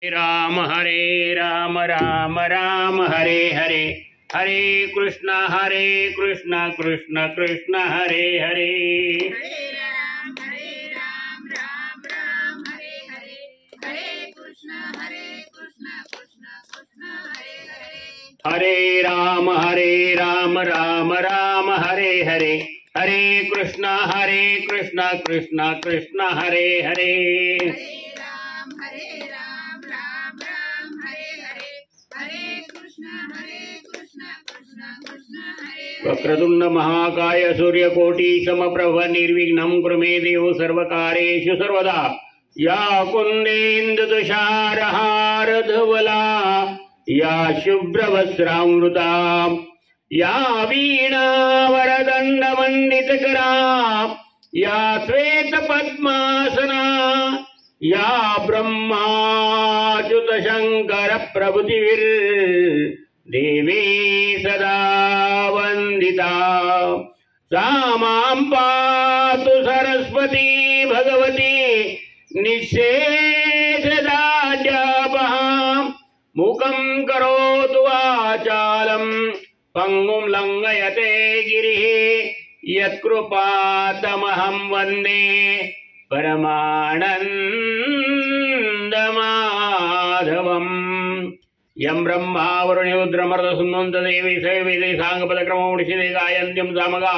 राम राम राम हरे हरे, हरे कृष्ण कृष्ण कृष्ण हरे हरे। हरे राम राम राम हरे हरे, हरे कृष्ण कृष्ण कृष्ण हरे हरे। हरे राम राम हरे हरे, हरे कृष्ण कृष्ण कृष्ण हरे हरे। हरे राम राम हरे हरे, हरे कृष्ण कृष्ण कृष्ण हरे हरे। वक्रतुंड महाकाय सूर्यकोटि समप्रभ निर्विघ्नं कुरु मे देव सर्वकार्येषु सर्वदा। या कुंदेन्दु तुषारहार धवला, या शुभ्रवस्त्रामृता, या वीणा वरदंड मंडितकरा, या श्वेत पद्मासना, या ब्रह्माच्युत शंकर प्रभृतिभिर देवी सदा वंदिता। सा मां पातु सरस्वती भगवती निःशेषदाढ्यापहां। मुखं करोतु वाचालं पंगुं लंघयते गिरिः। यत्कृपातमहं वन्दे परमानन्दमाधवम्। यं ब्रह्मा वरुणरुद्रमरुतसिंहन्त देवी सवेदे सांगपदक्रममुनिषिते गायन्त्यं सामगा।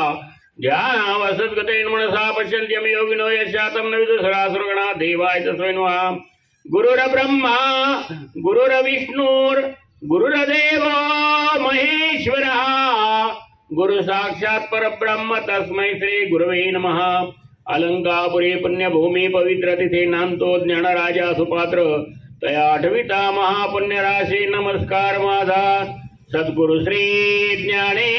ध्यानावसद्गतेन मनसा पश्यन्त्यं योगिनो यस्यातं न विदुषरासुरगणा। देवाय तस्मै नमः। गुरुर्ब्रह्मा गुरुर्विष्णुर्गुरुर्देवो महेश्वरः, गुरु साक्षात् परब्रह्म तस्मै श्री गुरवे नमः। अलंकापुरी पुण्यभूमि पवित्र तिथे नांतो ज्ञानराजा सुपात्र, तया आठविता महापुण्य राशी नमस्कार माझा। सद्गुरु श्री ज्ञानेश्वराशी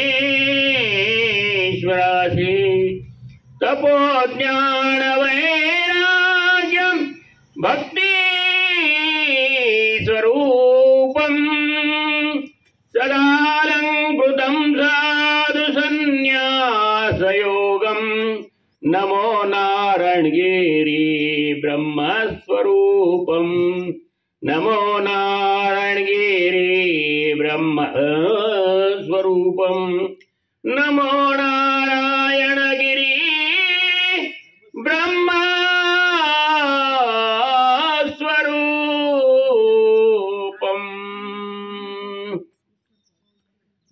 तपो ज्ञान वैराग्यम भक्ति स्वरूपम, सदालंकृतं साधु संन्यास योगम। नमो नारायणगिरि ब्रह्मस्वरूपम, नमो नारायणगिरि ब्रह्मस्वरूपम, नमो नारायणगिरि ब्रह्मस्वरूपम।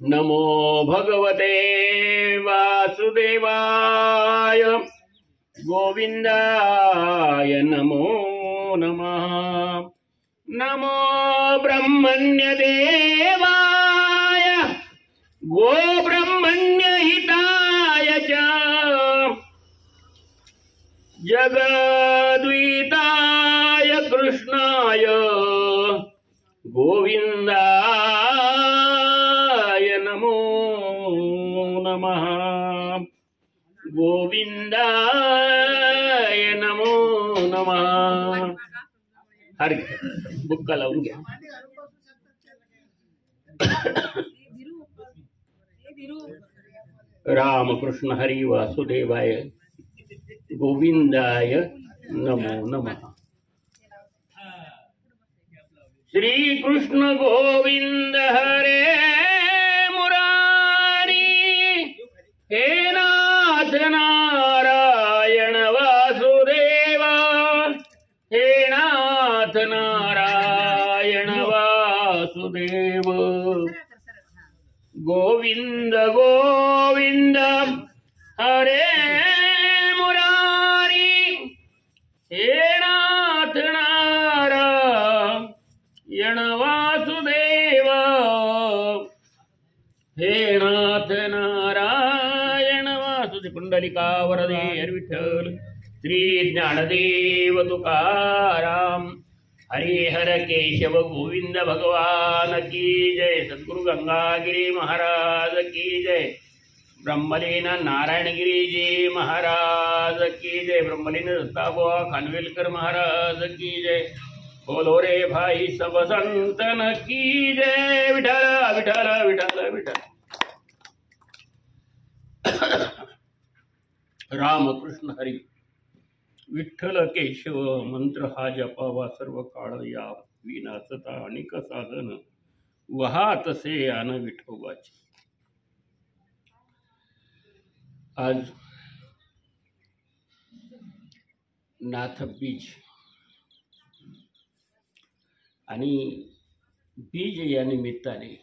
नमो भगवते वासुदेवाय गोविंदाय नमो नमः। नमो ब्रह्मण्य देवाय गो ब्रह्मण्य हिताय च, जगद्विताय कृष्णाय गोविंदाय नमो नमः। गोविंदाय नमो नमः। हरि बुक्का लावून घ्या। रामकृष्ण हरी वासुदेवाय गोविंदाय नमो नमः। श्री कृष्ण गोविंद हरे मुरारी, हे नाथ नारायण वासुदेवा, हे नाथ नारायण वासुदेव। गोविंद गोविंद हरे मुरारी, हे नाथ नारायण वासुदेवा, हे नाथ नारायण वासुदेव। कुंडलिका वरदे हरि विठ्ठल, श्री ज्ञानदेव तुकाराम, हरिहर केशव गोविंद भगवान की जय। सद्गुरु गंगागिरी महाराज की जय। ब्रह्मलीन नारायणगिरी जी महाराज की जय। ब्रह्मलीन दत्ताबुवा खानवेलकर महाराज की जय। बोलो रे भाई सब संतन की जय। विठ्ठल विठ्ठल विठ्ठल विठ्ठल। रामकृष्ण हरी विठ्ठल केशव मंत्र हा जपावा सर्व काळ या। विनासता अनेक साधन वहातसे आन विठोबाचे. आज नाथबीज आणि बीज या निमित्ताने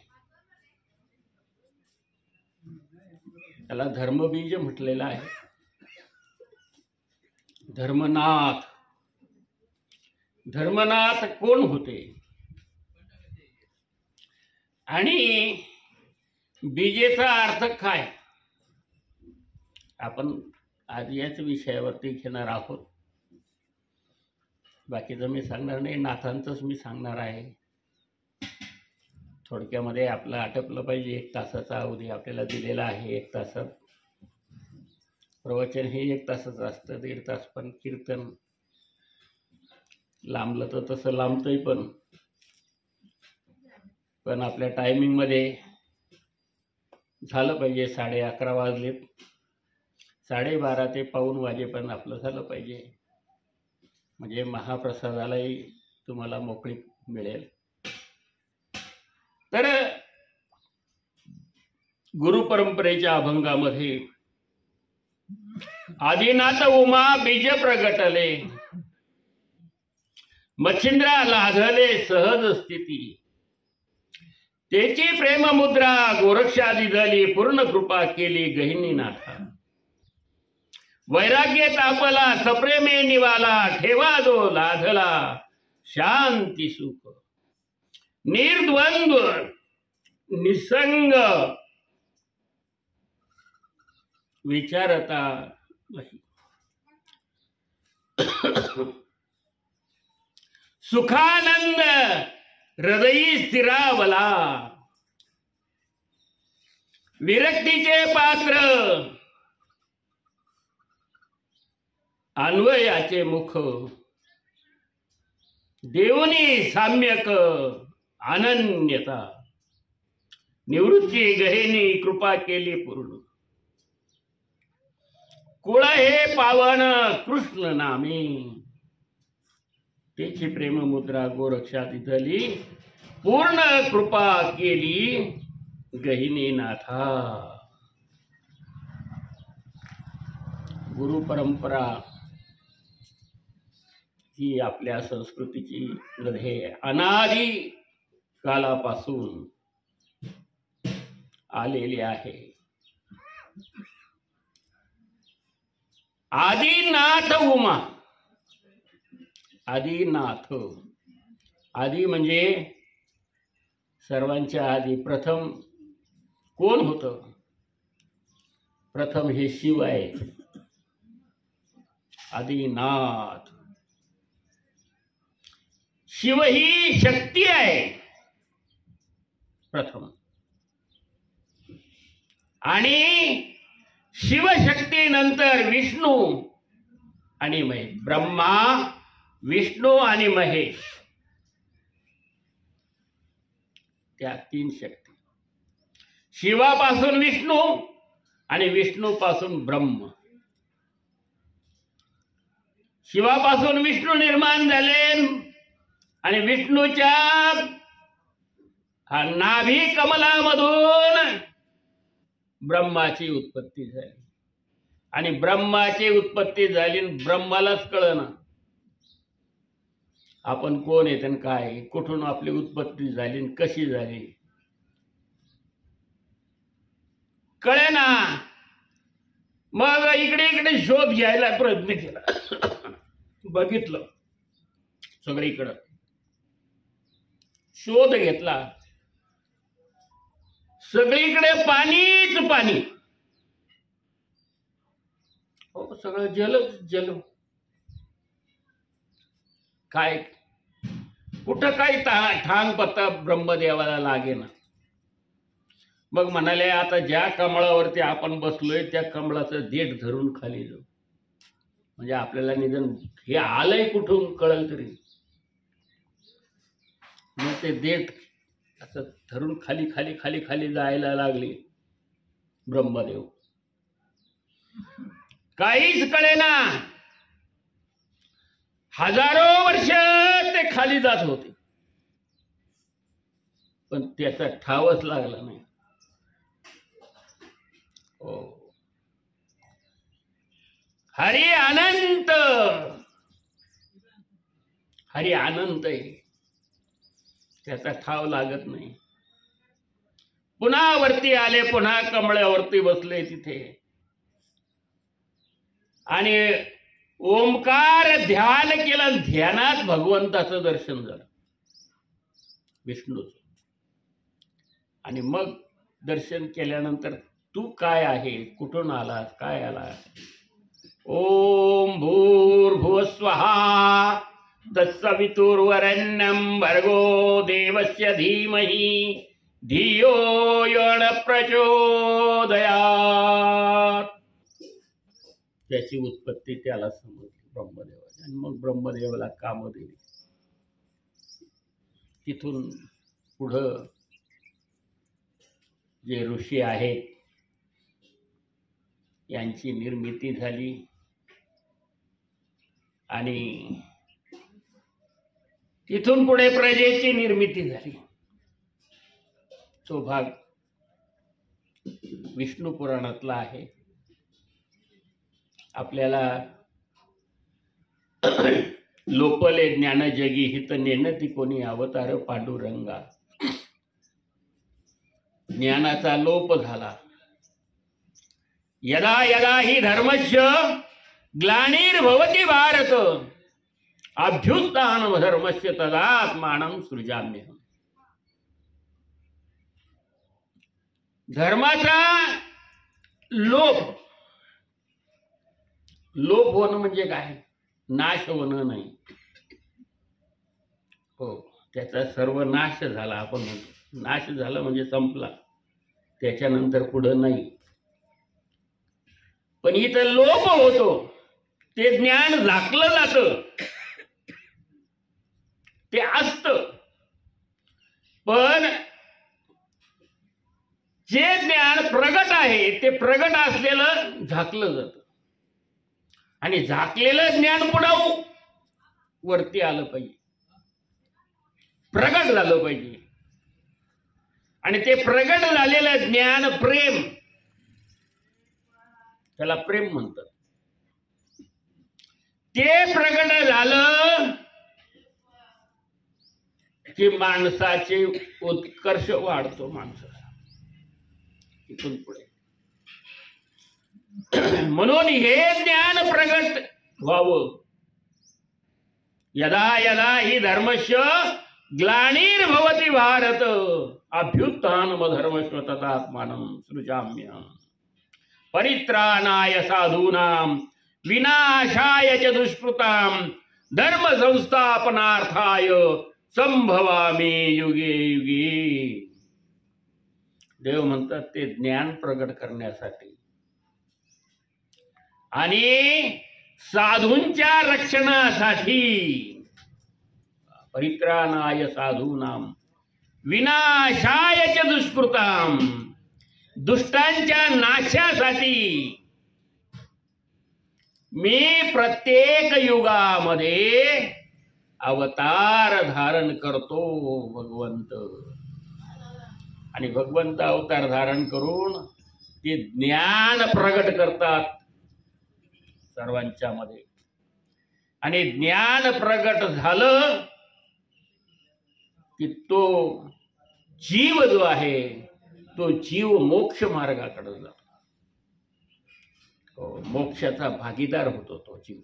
त्याला धर्मबीज म्हटलेलं आहे. धर्मनाथ, धर्मनाथ कोण होते आणि बीजेचा अर्थ काय, आपण आज याच विषयावरती घेणार आहोत. बाकीचं मी सांगणार नाही, नाथांचंच मी सांगणार आहे. थोडक्यामध्ये आपलं आटपलं पाहिजे. 1 तासाचा अवधी आपल्याला दिलेला आहे. 1 तासात प्रवचन हे 1 तासाचं असतं. 1.5 तास पण कीर्तन लांबलं तर तसं लांबतंय, पण आपल्या टायमिंगमध्ये झालं पाहिजे. 11:30 वाजलेत. 12:30 ते पाऊण वाजेपर्यंत आपलं झालं पाहिजे, म्हणजे महाप्रसादालाही तुम्हाला मोकळी मिळेल. तर गुरुपरंपरेच्या अभंगामध्ये आदिनाथ उमा बीज प्रगटले, मच्छिंद्रा लाधले सहज स्थिती, त्याची प्रेममुद्रा गोरक्षादी झाली, पूर्ण कृपा केली गहिनीनाथा. वैराग्य तापला सप्रेमे निवाला, ठेवा जो लाधला शांती सुख. निर्द्वंद्व निसंग विचारता नाही, सुखानंद हृदयी स्थिरावला. विरक्तीचे पात्र अन्वयाचे मुख, देवनी साम्यक अनन्यता. निवृत्ती गहिनी कृपा केली पूर्ण, कुळ हे पावन कृष्ण नामी. त्याची प्रेममुद्रा गोरक्षात इथली, पूर्ण कृपा केली गहिनी नाथा. गुरुपरंपरा ही आपल्या संस्कृतीची मध्ये अनादी कालापासून आलेली आहे. आदिनाथ उमा, आदिनाथ, आदी म्हणजे सर्वांच्या आधी. प्रथम कोण होतं? प्रथम हे शिव आहे. आदिनाथ, शिव ही शक्ती आहे प्रथम, आणि शिवशक्तीनंतर विष्णू आणि महेश. ब्रह्मा, विष्णू आणि महेश, त्या 3 शक्ती. शिवापासून विष्णू आणि विष्णूपासून ब्रह्म. शिवापासून विष्णू निर्माण झाले आणि विष्णूच्या नाभी कमलामधून ब्रह्माची उत्पत्ती झाली. आणि ब्रह्माची उत्पत्ती झाली, ब्रह्मालाच कळना आपण कोण आहेत आणि काय, कुठून आपली उत्पत्ती झाली, कशी झाली कळेना. मग इकडे इकडे शोध घ्यायला प्रयत्न केला. बघितलं सगळीकडं, शोध घेतला, सगळीकडे पाणीच पाणी. हो, सगळं जलच जल. काय कुठं काही ठांग पत्ता ब्रह्मदेवाला लागेना. मग म्हणाले, आता ज्या कमळावरती आपण बसलोय त्या कमळाचं देठ धरून खाली जाऊ, म्हणजे आपल्याला निदान हे आलंय कुठून कळलं तरी. मग ते देठ असं धरून खाली खाली खाली खाली जायला लागले ब्रह्मदेव. काहीच कळेना. हजारो वर्ष ते खाली जात होते. पण त्याचा ठावच लागला नाही. हो, हरी अनंत, हरी अनंत आहे, त्याचा ठाव लागत नाही. पुन्हा वरती आले, पुन्हा कमळावरती बसले तिथे आणि ओंकार ध्यान केलं. ध्यानात भगवंताचं दर्शन झालं, विष्णूचं. आणि मग दर्शन केल्यानंतर तू काय आहे, कुठून आलास, काय आलास? ओम भूर्भुवस्वहा तत्सवितुर्वरेण्यं भर्गो देवस्य धीमहि धियो यो न प्रचोदयात्. त्याची उत्पत्ती त्याला समजली ब्रह्मदेवाची. आणि मग ब्रह्मदेवाला कामं दिली. तिथून पुढं जे ऋषी आहेत यांची निर्मिती झाली आणि तिथून पुढे प्रजेची निर्मिती झाली. तो भाग विष्णू पुराणातला आहे. आपल्याला लोपले ज्ञान जगी हित नेनती कोणी अवतार पांडुरंगा. ज्ञानाचा लोप झाला. यदा यदा हि धर्मस्य ग्लानिर्भवति भारत अभ्युत्थानं धर्मस्य तदात्मानं सृजाम्यहम्. धर्माचा लोप, लोप होणं म्हणजे काय? नाश होणं नाही. हो, त्याचा सर्व नाश झाला. आपण म्हणतो नाश झाला म्हणजे संपला, त्याच्यानंतर पुढं नाही. पण इथं लोप होतो, ते ज्ञान झाकलं जातं, ते असतं. पण जे ज्ञान प्रगट आहे ते प्रगट असलेलं झाकलं जातं. आणि झाकलेलं ज्ञान पुढं वरती आलं पाहिजे, प्रगट झालं पाहिजे. आणि ते प्रगट झालेलं ज्ञान प्रेम, त्याला प्रेम म्हणतात. ते प्रगट झालं की माणसाचे उत्कर्ष वाढतो माणसाचा इथून पुढे. म्हणून हे ज्ञान प्रगट व्हावं. यदा यदा हि धर्मस्य ग्लानिर्भवति भारत अभ्युत्थानं धर्मस्य तदात्मानं सृजाम्यहम्. परित्राणाय साधूनां विनाशाय च दुष्कृतां धर्म संस्थापनार्थाय संभवामि युगे युगे. देव म्हणतात ते ज्ञान प्रगट करण्यासाठी आणि साधूंच्या रक्षणासाठी. परित्राणाय साधूनां विनाशाय च दुष्कृतां, दुष्टांच्या नाशासाठी मी प्रत्येक युगामध्ये अवतार धारण करतो भगवंत. आणि भगवंत अवतार धारण करून ते ज्ञान प्रगट करतात सर्वांच्या मध्ये. आणि ज्ञान प्रगट झालं की तो जीव जो आहे तो जीव मोक्ष मार्गाकडे जातो. मोक्षाचा भागीदार होतो तो जीव.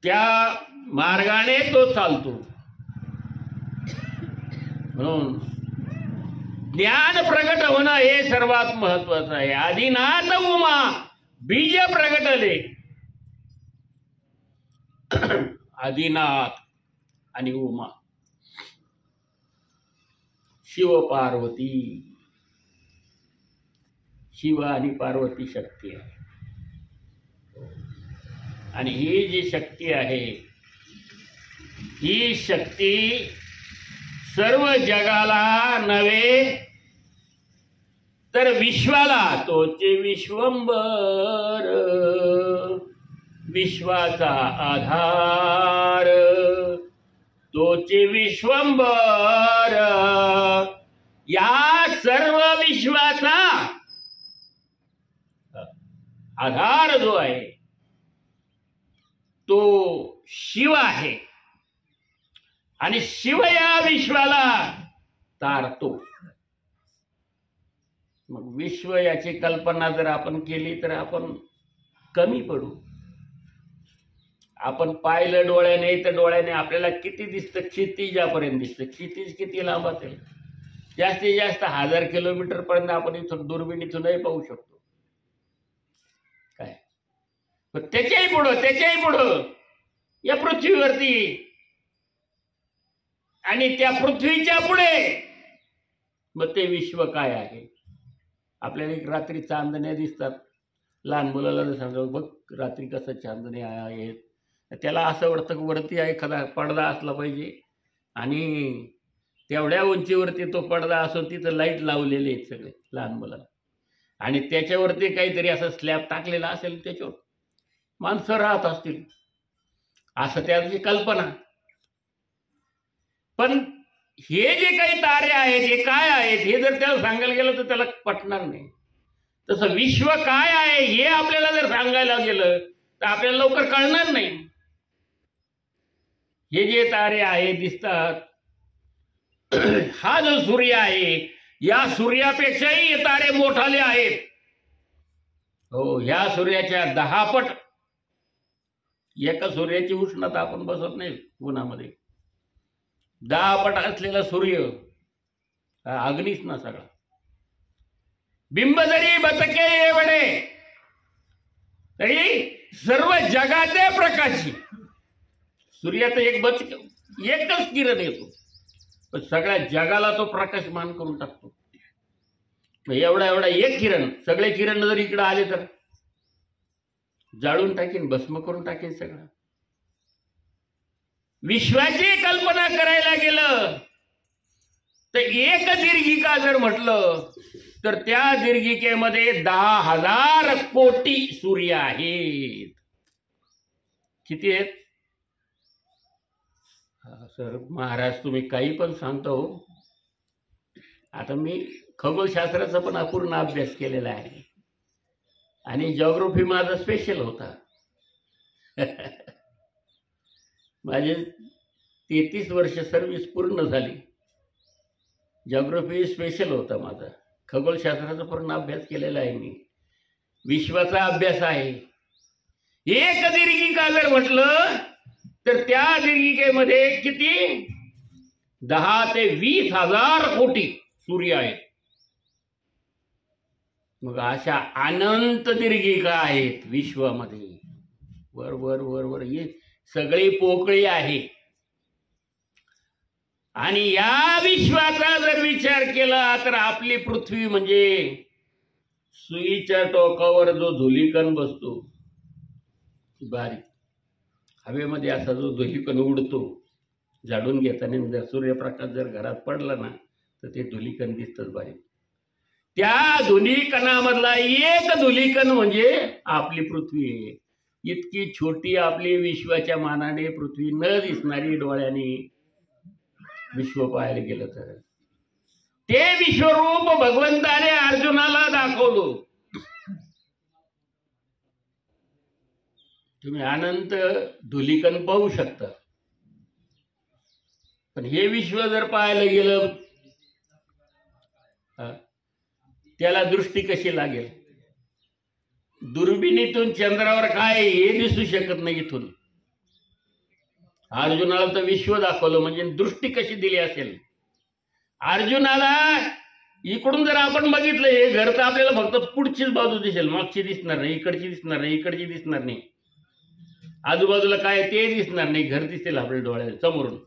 त्या मार्गाने तो चालतो. म्हणून ज्ञान प्रगट होणं हे सर्वात महत्वाचं आहे. आदिनाथ उमा बीज प्रगटले. आदिनाथ आणि उमा, शिव पार्वती, शिव आणि पार्वती शक्ती आहे. आणि ही जी शक्ती आहे ही शक्ती सर्व जगाला नव्हे तर विश्वाला, तोचे विश्वंभर, विश्वाचा आधार, तोचे विश्वंभर. या सर्व विश्वाचा आधार जो आहे तो शिव आहे आणि शिव या विश्वाला तारतो. मग विश्व याची कल्पना जर आपण केली तर आपण कमी पडू. आपण पाहिलं डोळ्याने तर डोळ्याने आपल्याला किती दिसतं, क्षितिजापर्यंत दिसतं. क्षितिज किती लांब असेल? जास्तीत जास्त 1000 किलोमीटर पर्यंत आपण इथून दुर्बिणीतूनही पाहू शकतो. काय पण त्याच्याही पुढं या पृथ्वीवरती आणि त्या पृथ्वीच्या पुढे मग ते विश्व काय आहे? आपल्याला एक रात्री चांदण्या दिसतात. लहान मुलाला जर सांगा बघ रात्री कसं चांदणे आहेत, त्याला असं वाटतं की वरती एखादा पडदा असला पाहिजे आणि तेवढ्या उंचीवरती तो पडदा असून तिथं लाईट लावलेले आहेत सगळे लहान मुलाला आणि त्याच्यावरती काहीतरी असं स्लॅब टाकलेला असेल, त्याच्यावर माणसं राहत असतील असं त्याची कल्पना. पण हे जे काही तारे आहेत हे काय आहेत हे जर त्याला सांगायला गेलं तर त्याला पटणार नाही. तसं विश्व काय आहे हे आपल्याला जर सांगायला गेलं तर आपल्याला लवकर कळणार नाही. हे जे तारे आहेत दिसतात, हा जो सूर्य आहे या सूर्यापेक्षाही हे तारे मोठाले आहेत. हो, ह्या सूर्याच्या 10 पट. एका सूर्याची उष्णता आपण बसत नाही उन्हामध्ये. 10 पट असलेला सूर्य अग्नीच ना सगळा. बिंब जरी बचके एवढे तरी सर्व जगाचे प्रकाशी. सूर्याचं एकच किरण येतो पण सगळ्या जगाला तो प्रकाशमान करून टाकतो. एवढा एक किरण, सगळे किरण जर इकडे आले तर जाळून टाकेन, भस्म करून टाकेन सगळं. विश्वाची कल्पना करायला गेलं तर एक दीर्घिका जर म्हटलं तर त्या दीर्घिकेमध्ये 10,000 कोटी सूर्य आहेत. किती आहेत? सर महाराज तुम्ही काही पण सांगतो. आता मी खगोलशास्त्राचा पण अपूर्ण अभ्यास केलेला आहे आणि जिओग्राफी माझा स्पेशल होता. माझे 33 वर्ष सर्व्हिस पूर्ण झाली. जिओग्राफी स्पेशल होता माझा. खगोलशास्त्राचा पूर्ण अभ्यास केलेला आहे मी. विश्वाचा अभ्यास आहे. एक दीर्घिका जर म्हटलं तर त्या दीर्घिकेमध्ये किती 10 ते 20,000 कोटी सूर्य आहेत. मग अशा अनंत दीर्घिका आहेत विश्वामध्ये. वर वर वर वर ही सगळी पोकळी आहे. आणि या विश्वाचा जर विचार केला तर आपली पृथ्वी म्हणजे सुईच्या टोकावर जो धुलीकण बसतो बारीक हवेमध्ये, असा जो धुलीकण उडतो झाडून घेताना जर सूर्यप्रकाश जर घरात पडला ना तर ते धुलीकण दिसतात बारीक. त्या धुलीकणामधला एक धुलीकण म्हणजे आपली पृथ्वी आहे. इतकी छोटी आपली विश्वाच्या मानाने पृथ्वी न दिसणारी डोळ्याने विश्व पाहायला गेलं तर ते विश्वरूप भगवंताने अर्जुनाला दाखवलं. तुम्ही अनंत धुलीकण पाहू शकता. पण हे विश्व जर पाहायला गेलं त्याला दृष्टी कशी लागेल? दुर्बिणीतून चंद्रावर काय हे दिसू शकत नाही इथून. अर्जुनाला तर विश्व दाखवलं म्हणजे दृष्टी कशी दिली असेल. अर्जुनाला इकडून जर आपण बघितलं हे घर तर आपल्याला फक्त पुढचीच बाजू दिसेल, मागची दिसणार नाही, इकडची दिसणार नाही, इकडची दिसणार नाही, आजूबाजूला काय ते दिसणार नाही, घर दिसेल आपल्या डोळ्याला समोरून.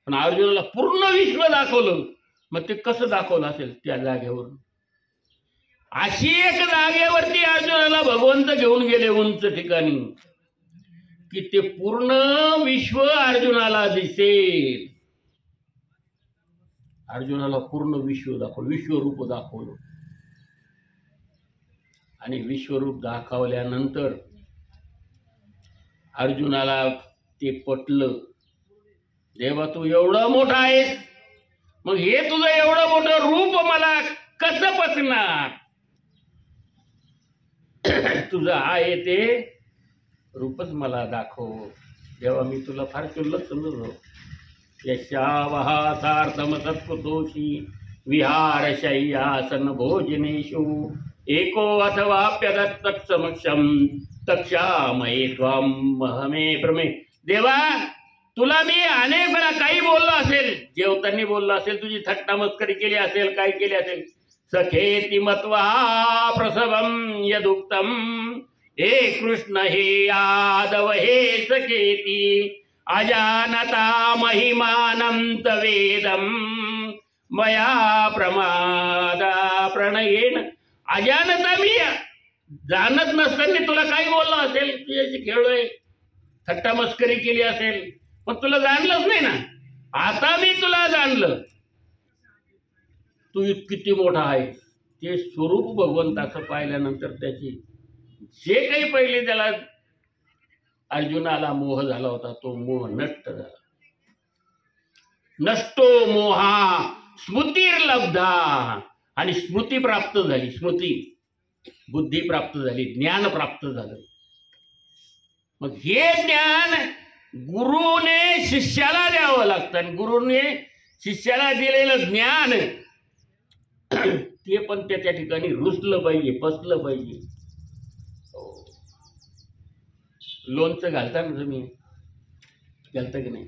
पण अर्जुनाला पूर्ण विश्व दाखवलं. मग ते कसं दाखवलं असेल त्या जागेवरून? अशी एक जागेवरती अर्जुनाला भगवंत घेऊन गेले उंच ठिकाणी की ते पूर्ण विश्व अर्जुनाला दिसेल. अर्जुनाला पूर्ण विश्व दाखवलं, विश्वरूप दाखवलं. आणि विश्वरूप दाखवल्यानंतर अर्जुनाला ते पटलं देवा तू एवढा मोठा आहेस, मग हे तुझं एवढं मोठं रूप मला कसं पचणार? तुझं आहे ते रूपच मला दाखव. देवा मी तुला फार क्षुल्लक समजतो. यशावहा सार्थम सत्कुतोषी विहारशय्यासन भोजनेषु एको अथवाप्यदत्तत् समक्षम तक्षामये त्वां महमे प्रमे. देवा तुला मी अनेक वेळा काही बोललो असेल, जेवताना बोललो असेल, तुझी थट्टा मस्करी केली असेल, काय केली असेल. सखेति मत्वा प्रसवम यदुक्तम हे कृष्ण हे यादव हे सखेति अजानता महिमानं तवेदम मया प्रमादा प्रणयेन. अजानता मी जाणत नसताना तुला काही बोललो असेल, तुझ्याशी खेळलोय, थट्टा मस्करी केली असेल, पण तुला जाणलंच नाही ना. आता मी तुला जाणलं, तू किती मोठा आहे. ते स्वरूप भगवंताचं पाहिल्यानंतर त्याची जे काही पहिले त्याला अर्जुनाला मोह झाला होता तो मोह नष्ट झाला. नष्टो मोहा स्मृतिर्लब्धा. आणि स्मृती प्राप्त झाली, स्मृती बुद्धी प्राप्त झाली, ज्ञान प्राप्त झालं. मग हे ज्ञान गुरुने शिष्याला द्यावं लागतं. आणि गुरुने शिष्याला दिलेलं ज्ञान ते पण त्याच्या ठिकाणी रुजलं पाहिजे, पचलं पाहिजे. लोणचं घालता ना तुम्ही, घालतं की नाही?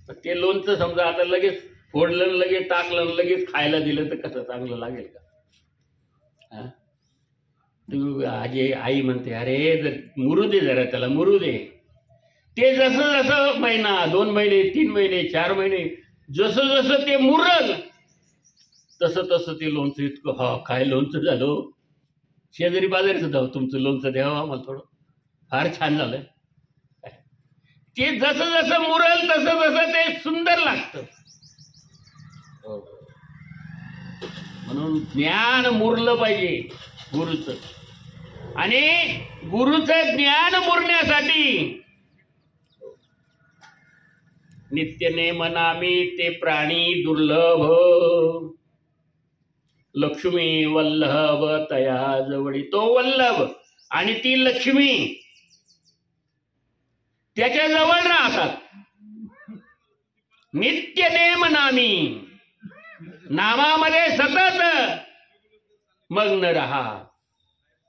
तर ते लोणचं समजा आता लगेच फोडलं, लगेच टाकलं, लगेच खायला दिलं तर कसं चांगलं लागेल का? हा, तू आई म्हणते अरे जर मुरू दे, जरा त्याला मुरू दे. ते जसं जसं महिना, 2 महिने, 3 महिने, 4 महिने जसं जसं ते मुरल तसं तसं ते लोणचं इतकं हा काय लोणचं झालं. शेजारी बाजारीचं जाऊ, तुमचं लोणचं द्यावं आम्हाला थोडं, फार छान झालं. ते जसं जसं मुरल तसं तसं ते सुंदर लागतं. म्हणून ज्ञान मुरलं पाहिजे गुरुचं. आणि गुरुचं ज्ञान मुरण्यासाठी नित्यने मनामी ते प्राणी दुर्लभ लक्ष्मी वल्लभ तया जवळी. तो वल्लभ आणि ती लक्ष्मी त्याच्या जवळ राहतात. नित्य नेम नामी, नामामध्ये सतत मग्न राहा.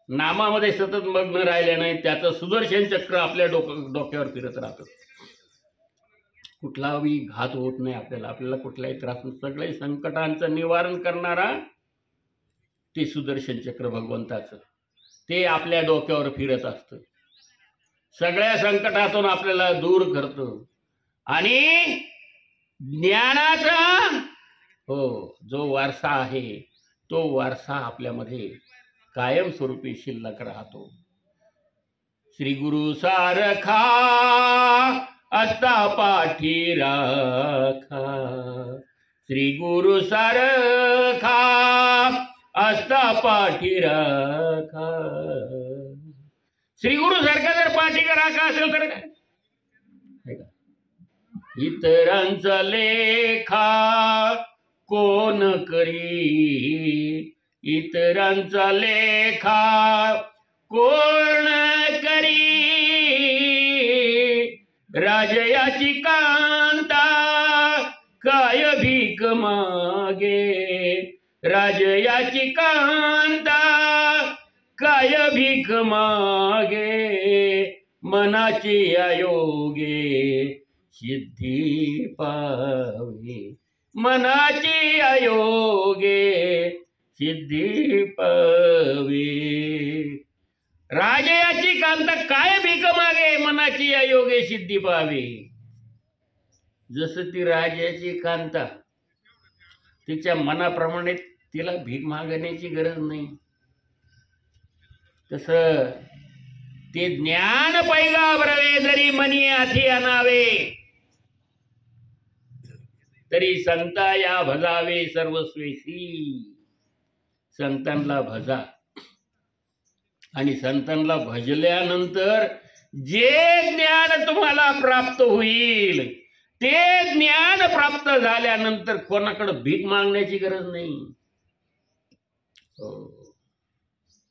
नामामध्ये सतत मग्न राहिल्याने त्याचं सुदर्शन चक्र आपल्या डोक्यावर फिरत राहतं. कुठलाही घात होत नाही आपल्याला, आपल्याला कुठलाही त्रास, सगळ्या संकटांचं निवारण करणारा ते सुदर्शन चक्र भगवंताचं ते आपल्या डोक्यावर फिरत असतं. सगळ्या संकटातून आपल्याला दूर करतं. आणि ज्ञानाचा जो वारसा आहे तो वारसा आपल्यामध्ये कायमस्वरूपी शिल्लक राहतो. श्री गुरु सारखा असता पाठी राखा. श्री गुरु सारखा असता पाठी राखा. श्री गुरु सारखा जर पाठी राखा असेल तर काय, इतरांचा लेखा कोण करी. इतरांचा लेखा कोण करी. राजयाची कांता काय भीक मागे. राजयाची कांता काय भीक मागे. मनाची आयोगे सिद्धी पावे. मनाची आयोगे सिद्धी पावे. राजयाची कांता काय भीक मागे. मनाची आयोगे सिद्धी पावे. जसं ती राजाची कांता तिच्या मनाप्रमाणे तिला भीक मागण्याची गरज नाही, तसं ते ज्ञान पैगा ब्रवे जरी मनी हाती आणावे. तरी संता या भजावे सर्वस्वेसी. संतांना भजा. आणि संतांना भजल्यानंतर जे ज्ञान तुम्हाला प्राप्त होईल ते ज्ञान प्राप्त झाल्यानंतर कोणाकडे भीक मागण्याची गरज नाही. हो,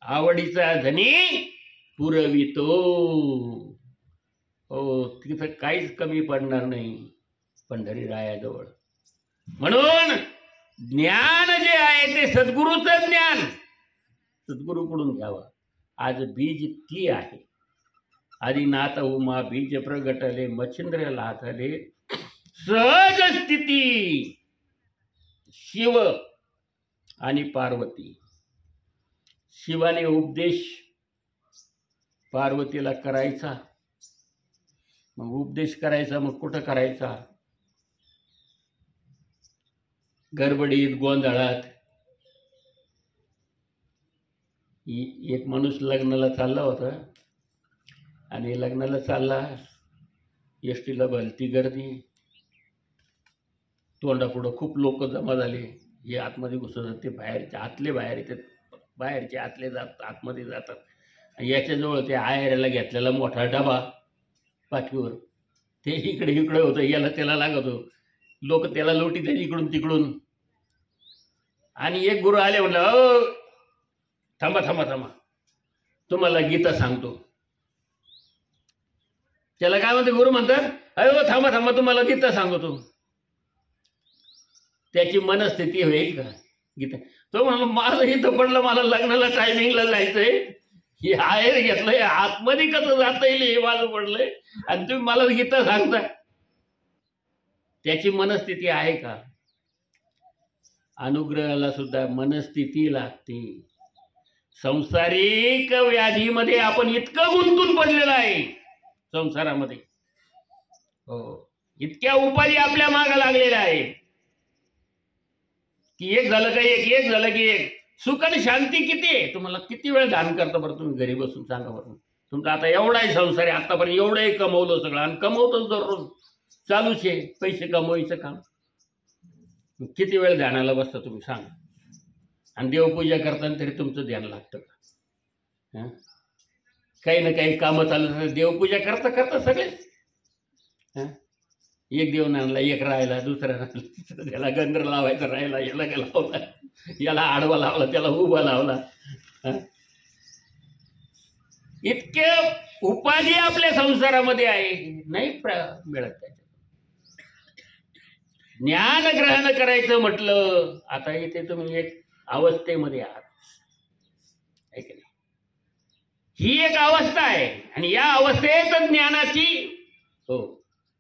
आवडीचा धनी पुरवितो. हो, तिथं काहीच कमी पडणार नाही पंढरी रायाजवळ. म्हणून ज्ञान जे आहे ते सद्गुरूचं ज्ञान सद्गुरूकडून घ्यावं. आज बीज ती आहे. आदिनाथ उमा बीज प्रगटले मच्छिंद्र लाथले सहज स्थिती शिव आणि पार्वती. शिवाने उपदेश पार्वतीला करायचा. मग उपदेश करायचा, मग कुठं करायचा? गडबडीत गोंधळात. एक माणूस लग्नाला चालला होता आणि लग्नाला चालला, एसटीला भलती गर्दी, तोंडापुढं खूप लोक जमा झाले. हे आतमध्ये घुसत, ते बाहेरचे आतले बाहेर येतात, बाहेरचे आतले जात आतमध्ये जातात. याच्याजवळ ते आयऱ्याला घेतलेला मोठा डबा पाठीवर, ते इकडे इकडे होतं, याला त्याला लागतो. लोक त्याला लोटीत इकडून तिकडून. आणि एक गुरु आले, म्हणलं थांबा थांबा थांबा, तुम्हाला गीता सांगतो. त्याला काय म्हणते गुरु म्हणतात, अयो थांबा थांबा, तुम्हाला गीता सांगतो. त्याची मनस्थिती होईल का गीता? तो म्हणला माझं इथं पडलं, मला लग्नाला टायमिंगला जायचंय, हे आहेर घेतलंय, आतमध्ये कसं जाता येईल हे माझं पडलंय, आणि तुम्ही मला गीता सांगताय. त्याची मनस्थिती आहे का? अनुग्रहाला सुद्धा मनस्थिती लागते. संसारिक व्याधीमध्ये आपण इतकं गुंतून पडलेलं आहे संसारामध्ये. हो, इतक्या उपाधी आपल्या मागे लागलेल्या आहे की एक झालं का एक, एक झालं की एक. सुख आणि शांती किती आहे? तुम्हाला किती वेळ दान करता बरं तुम्ही घरी बसून? सांगा बरं. तुमचा आता एवढाही संसार आहे, आतापर्यंत एवढंही कमवलं सगळं, आणि कमवतच दररोज चालूच आहे पैसे कमवायचं काम. किती वेळ ध्यानाला बसता तुम्ही सांगा? आणि देवपूजा करताना तरी तुमचं ध्यान लागतं का? हां, काही ना काही कामं चालू तर देवपूजा करता करता सगळेच. हां, एक देव आणला, एक राहिला, दुसरा राहिला, त्याला गंध लावायचा राहिला, याला लावला, याला आडवा लावला, त्याला उभा लावला. इतके उपाधी आपल्या संसारामध्ये आहे, नाही मिळत त्याच्यात. ज्ञान ग्रहण करायचं म्हटलं, आता इथे तुम्ही एक अवस्थेमध्ये आहात, आहे की नाही? ही एक अवस्था आहे, आणि या अवस्थेत ज्ञानाची हो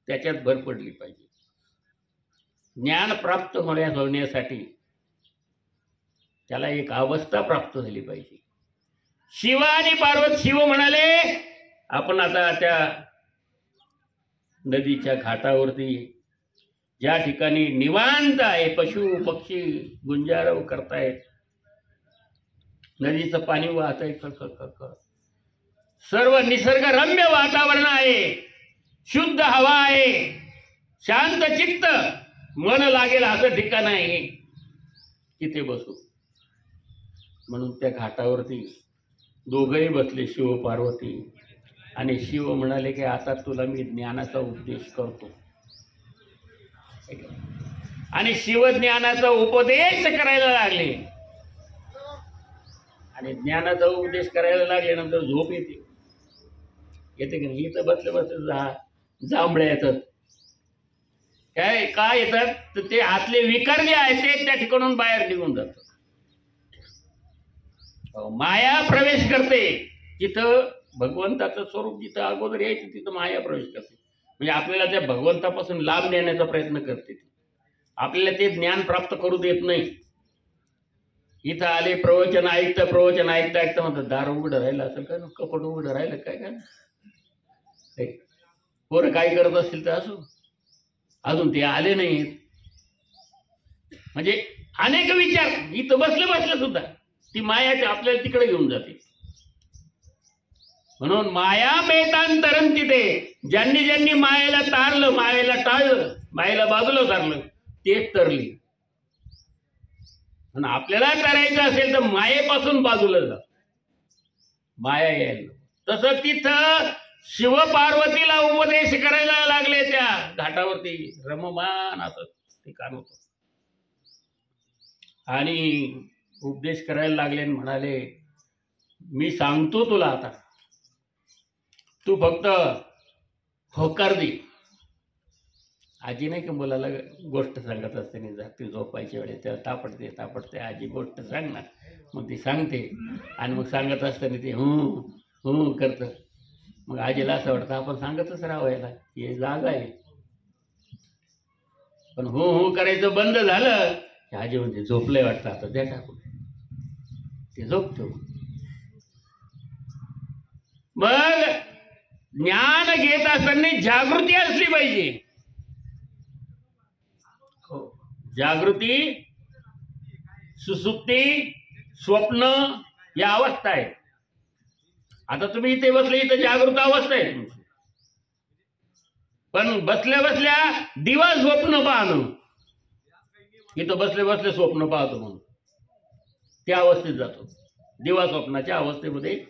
त्याच्यात भर पडली पाहिजे. ज्ञान प्राप्त होण्यासाठी त्याला एक अवस्था प्राप्त झाली पाहिजे. शिव आणि पार्वती, शिव म्हणाले आपण आता त्या नदीच्या घाटावरती ज्या ठिकाणी निवांत आहे, पशु पक्षी गुंजारव करतायत, नदीचं पाणी वाहत आहे, सर्व निसर्गरम्य वातावरण आहे, शुद्ध हवा आहे, शांत चित्त मन लागेल असं ठिकाण आहे, तिथे बसू. म्हणून त्या घाटावरती दोघंही बसले, शिव पार्वती. आणि शिव म्हणाले की आता तुला मी ज्ञानाचा उपदेश करतो. आणि शिव ज्ञानाचा उपदेश करायला लागले. आणि ज्ञानाचा उपदेश करायला लागल्यानंतर झोप येते, येते की नाही? इथं बसले बसले जांभळ्या येतात. काय येतात तर ते आतले विकार जे आहेत ते त्या ठिकाणून बाहेर निघून जातात. माया प्रवेश करते जिथं भगवंताचं स्वरूप जिथं अगोदर यायचं तिथं माया प्रवेश करते. म्हणजे आपल्याला त्या भगवंतापासून लाभ नेण्याचा प्रयत्न करते. आपल्याला ते ज्ञान प्राप्त करू देत नाही. इथं आले, प्रवचन ऐकता ऐकता म्हणतात दार उघडं राहिलं असेल काय, कपड उघडं राहिलं काय काय, पोरं काय करत असतील तर असो, अजून ते आले नाहीत. म्हणजे अनेक विचार इथं बसले सुद्धा ती माया आपल्याला तिकडे घेऊन जाते. म्हणून माया बेतांतरण तिथे ज्यांनी ज्यांनी मायेला तारलं, मायेला टाळलं, मायेला बाजूला सारलं तेच तरली. पण आपल्याला करायचं असेल तर मायेपासून बाजूला जा, माया यायला. तसं तिथं शिव पार्वतीला उपदेश करायला लागले. त्या घाटावरती रममान असं ठिकाण होतं आणि उपदेश करायला लागले आणि म्हणाले, मी सांगतो तुला आता, तू फक्त होकार दे. आजी नाही का मुलाला गोष्ट सांगत असते नाही, जाती झोपायच्या वेळेस त्याला तापडते तापडते, आजी गोष्ट सांग ना, मग ती सांगते आणि मग सांगत असताना ते करतं. मग आजीला असं वाटतं आपण सांगतच राहावं याला, हे जागा आहे. पण करायचं बंद झालं की आजी म्हणजे झोपलंय वाटतं, आता द्या टाकून, ते झोपतो. मग ज्ञान घेत असताना जागृती असली पाहिजे. हो, जागृती, सुसुप्ती, स्वप्न या अवस्था आहे. आता तुम्ही इथे बसले, इथं जागृत अवस्था आहे तुमची, पण बसल्या बसल्या दिवा स्वप्न पाहणं, इथं बसले बसले स्वप्न पाहतो म्हणून त्या अवस्थेत जातो. दिवा स्वप्नाच्या अवस्थेमध्ये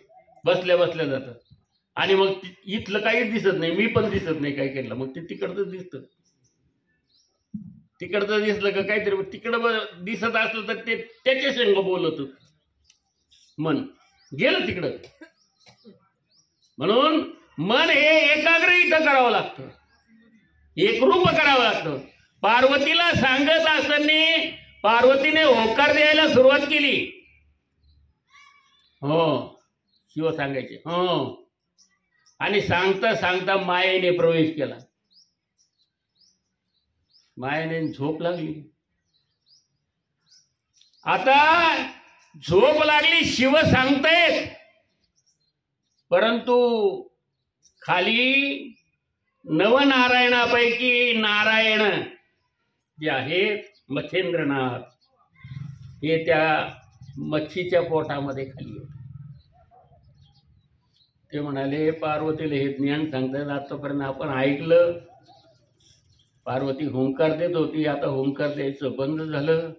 बसल्या बसल्या जातं आणि मग इथलं काहीच दिसत नाही, मी पण दिसत नाही काय केलं, मग ते तिकडचं दिसतं. तिकडचं दिसलं का काहीतरी तिकडं दिसत असलं तर ते त्याच्या संग बोलत मन गेलं तिकडं. म्हणून मन हे एकाग्र इथं करावं लागतं, एकरूप करावं लागतं. पार्वतीला सांगत असताना पार्वतीने होकार द्यायला सुरुवात केली. हो, शिव सांगायचे हो, आणि सांगता सांगता मायेने प्रवेश केला. मायेने झोप लागली. आता झोप लागली, शिव सांगतायत, परंतु खाली नवनारायणापैकी नारायण जे आहेत मच्छिंद्रनाथ, हे त्या मच्छीच्या पोटामध्ये खाली होते. ते म्हणाले, पार्वतीला हे ज्ञान सांगतात, आतापर्यंत आपण ऐकलं, पार्वती हुंकार देत होती, आता हुंकार द्यायचं बंद झालं.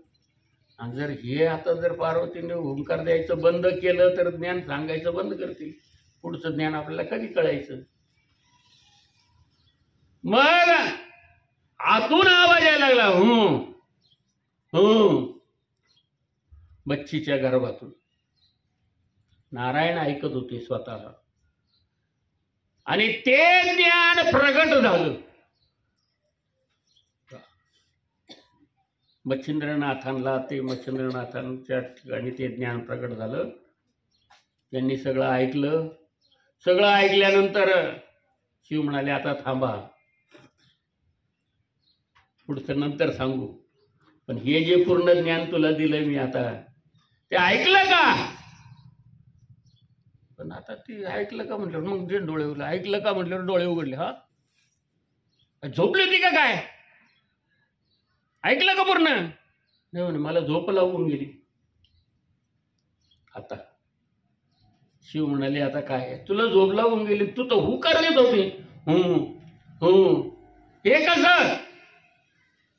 आणि जर पार्वतीने हुंकार द्यायचं बंद केलं तर ज्ञान सांगायचं बंद करतील. पुढचं ज्ञान आपल्याला कधी कळायचं. मग आतून आवाज यायला लागला, मच्छीच्या गर्भातून. नारायण ऐकत होते स्वतःला आणि ते ज्ञान प्रगट झालं. मच्छिंद्रनाथांच्या ठिकाणी ते ज्ञान प्रगट झालं. त्यांनी सगळं ऐकलं. सगळं ऐकल्यानंतर शिव म्हणाले, आता थांबा, पुढचं नंतर सांगू, पण हे जे पूर्ण ज्ञान तुला दिलंय मी आता, ते ऐकलं का? पण आता ते ऐकलं का म्हटलं, मग जे डोळे उघडले, ऐकलं का म्हटल्यावर डोळे उघडले. हा, झोपली होती का काय? ऐकलं का पूर्ण? नाही म्हणे, मला झोप लागून गेली. आता शिव म्हणाले, आता काय तुला झोप लागून गेली, तू तर हुकार देत होती. हे कसं?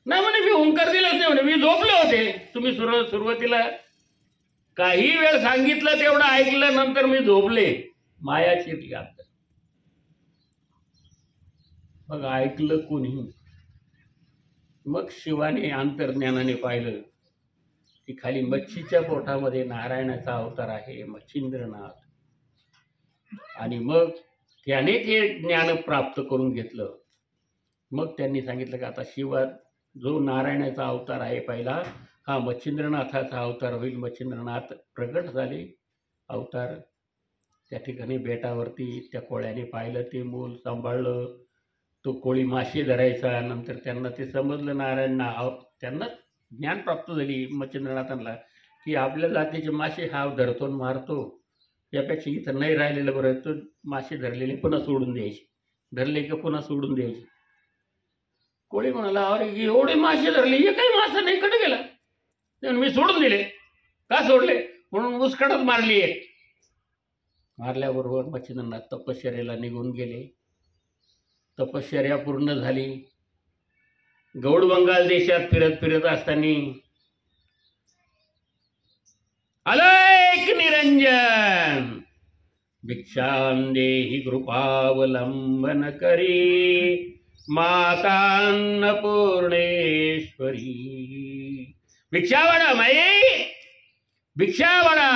नाही म्हणे, मी हुंकार दिलाच नाही म्हणे, मी झोपले होते. तुम्ही सुरुवातीला काही वेळ सांगितलं, तेवढं ऐकलं, नंतर मी झोपले, माया शिरली. आता मग ऐकलं कोणी? मग शिवाने अंतर्ज्ञानाने पाहिलं की खाली मच्छीच्या पोटामध्ये नारायणाचा अवतार आहे मच्छिंद्रनाथ. आणि मग त्याने ते ज्ञान प्राप्त करून घेतलं. मग त्यांनी सांगितलं की आता शिवा जो नारायणाचा अवतार आहे पहिला, हा मच्छिंद्रनाथाचा अवतार होईल. मच्छिंद्रनाथ प्रगट झाले अवतार. त्या ठिकाणी बेटावरती त्या कोळ्याने पाहिलं, ते मूल सांभाळलं. तो कोळी मासे धरायचा. नंतर त्यांना ते समजलं, नारायणना त्यांना ज्ञान प्राप्त झाली मच्छिंद्रनाथांना की आपल्या जातीचे मासे हा धरतो मारतो, यापेक्षा इथं नाही राहिलेलं बरं. तो मासे धरलेले पुन्हा सोडून द्यायचे, धरले की पुन्हा सोडून द्यायचे. कोळी म्हणाला, अरे एवढे मासे धरले, हे काही मासा नाही, कडे गेला, मी सोडून दिले. का सोडले? म्हणून मुस्कडत मारली एक. मारल्याबरोबर मच्छिंद्रनाथ तपश्चर्याला निघून गेले. तपश्चर्या पूर्ण झाली. गौड बंगाल देशात फिरत फिरत असताना अलैक निरंजन भिक्षां देहि कृपावलंबन करी माता अन्नपूर्णेश्वरी. भिक्षा वाढा माई, भिक्षा वाढा.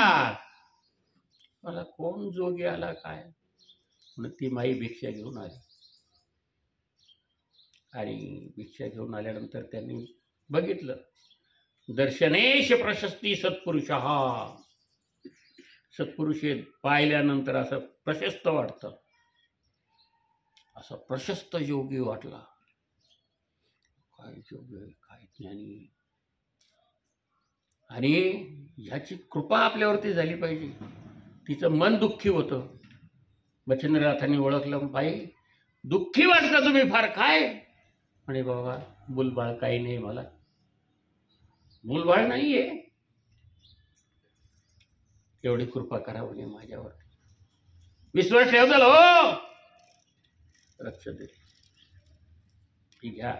मला कोण जोगी आला काय म्हणून ती माई भिक्षा घेऊन आली. आणि भिक्षा घेऊन आल्यानंतर त्यांनी बघितलं, दर्शनेश प्रशस्ती सत्पुरुष. सत्पुरुष पाहिल्यानंतर असं प्रशस्त वाटतं, असा प्रशस्त योगी वाटला. काय योगी, काय ज्ञानी. आणि ह्याची कृपा आपल्यावरती झाली पाहिजे. तिचं मन दुःखी होतं. मच्छिंद्रनाथांनी ओळखलं, बाई दुःखी वाटतं तुम्ही फार. काय म्हणे, बाबा मूलबाळ काही नाही, मला मूलबाळ नाही आहे, एवढी कृपा करा म्हणे माझ्यावर. विश्वास ठेवताल हो, लक्ष दे, घ्या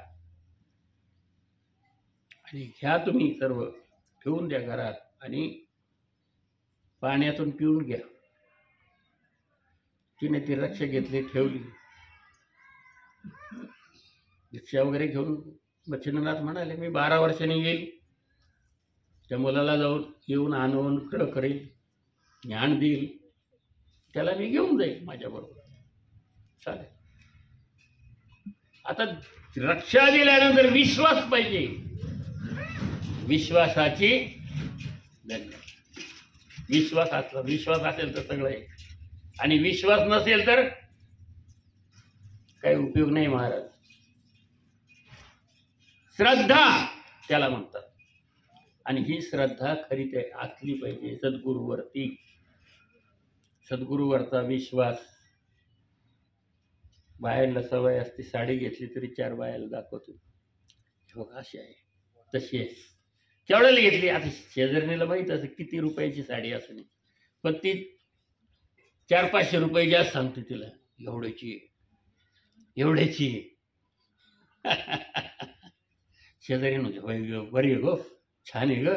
आणि घ्या तुम्ही सर्व, ठेवून द्या घरात आणि पाण्यातून पिऊन घ्या. तिने ती रक्षा घेतली, ठेवली. भिक्षा वगैरे घेऊन मच्छिंद्रनाथ म्हणाले, मी 12 वर्षांनी येईल, त्या मुलाला जाऊन येऊन आणून करेल, ज्ञान देईल, त्याला मी घेऊन जाईल माझ्याबरोबर. चालेल. आता रक्षा दिल्यानंतर विश्वास पाहिजे. विश्वासाची विश्वास असला, विश्वास असेल तर सगळं आहे, आणि विश्वास नसेल तर काही उपयोग नाही महाराज. श्रद्धा त्याला म्हणतात. आणि ही श्रद्धा खरी ते असली पाहिजे सद्गुरूवरती. सद्गुरूवरचा विश्वास. बायांना सवय असते, साडी घेतली तरी 4 बायाला दाखवतो, बघा अशी आहे तशी आहे. केवढ्याला घेतली, आता शेजारणीला माहीत असं किती रुपयाची साडी असं नाही, पण ती 400-500 रुपये जास्त सांगते तिला, एवढ्याची एवढ्याची. शेजारी म्हणजे बरी आहे गो, छान आहे ग,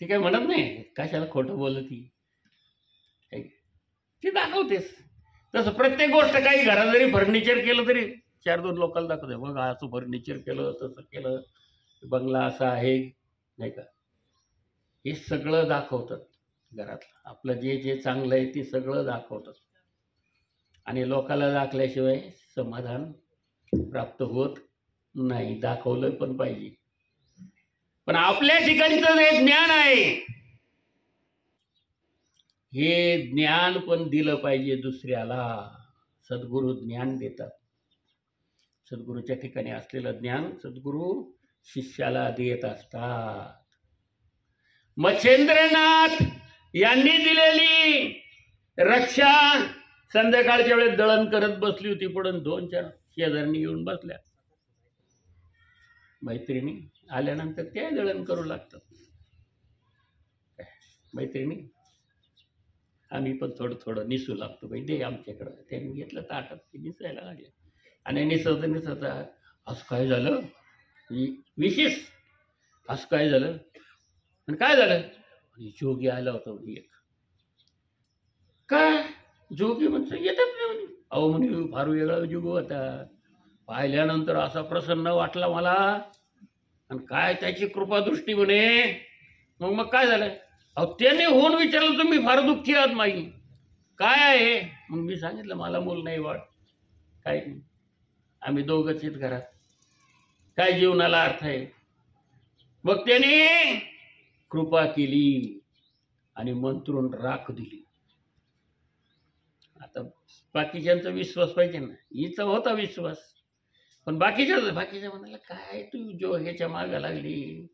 ती काय म्हणत नाही, कशाला खोटं बोलत ती दाखवतेस. तसं प्रत्येक गोष्ट, काही घरात जरी फर्निचर केलं तरी 4-2 लोकांना दाखवते, बघा असं फर्निचर केलं, तसं केलं, बंगला असा आहे, नाही का. हे सगळं दाखवतात घरातलं. आपलं जे जे चांगलं आहे ते सगळं दाखवतात. आणि लोकांना दाखल्याशिवाय समाधान प्राप्त होत नाही. दाखवलं पण पाहिजे. पण आपल्या ठिकाणचं जे ज्ञान आहे, हे ज्ञान पण दिलं पाहिजे दुसऱ्याला. सद्गुरू ज्ञान देतात. सद्गुरूच्या ठिकाणी असलेलं ज्ञान सद्गुरू शिष्याला देत असतात. मच्छिंद्रनाथ यांनी दिलेली रक्षा संध्याकाळच्या वेळेस दळण करत बसली होती, पुढून 2-4 शेजारणी येऊन बसल्या. मैत्रिणी आल्यानंतर त्या दळण करू लागतात. मैत्रिणी, आम्ही पण थोडं थोडं निसू लागतो, बाई दे आमच्याकडं. त्यांनी घेतलं ताटात, ते निसायला लागले. आणि निसवता असं काय झालं, विशेष असं काय झालं, आणि काय झालं, आणि जोगी आला होता म्हणे एक. काय जोगी म्हणतो, येतात नाही म्हणे. अहो म्हणे फार वेगळा जोग होता, पाहिल्यानंतर असा प्रसन्न वाटला मला, आणि काय त्याची कृपादृष्टी म्हणे. मग काय झालं, अहो त्याने होऊन विचारलं, तुम्ही फार दुःखी आहात माई, काय आहे. मग मी सांगितलं, मला मूल नाही वाढ, काय नाही, आम्ही दोघंच आहेत घरात, काय जीवनाला अर्थ आहे. मग त्याने कृपा केली आणि मंत्रून राख दिली. आता बाकीच्यांचा विश्वास पाहिजे ना, हिचा होता विश्वास, पण बाकीच्या म्हणाला, काय तू जोग्याच्या मागं लागली.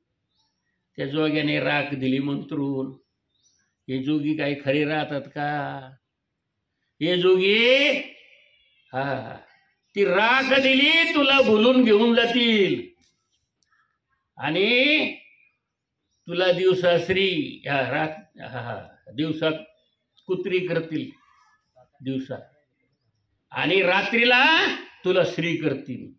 त्या जोग्याने राख दिली मंत्रून. हे जोगी काही खरे राहतात का, हे जोगी ती राख दिली, तुला भुलून घेऊन जातील आणि तुला दिवसा श्री दिवसात कुत्री करतील दिवसा, आणि रात्रीला तुला श्री करतील.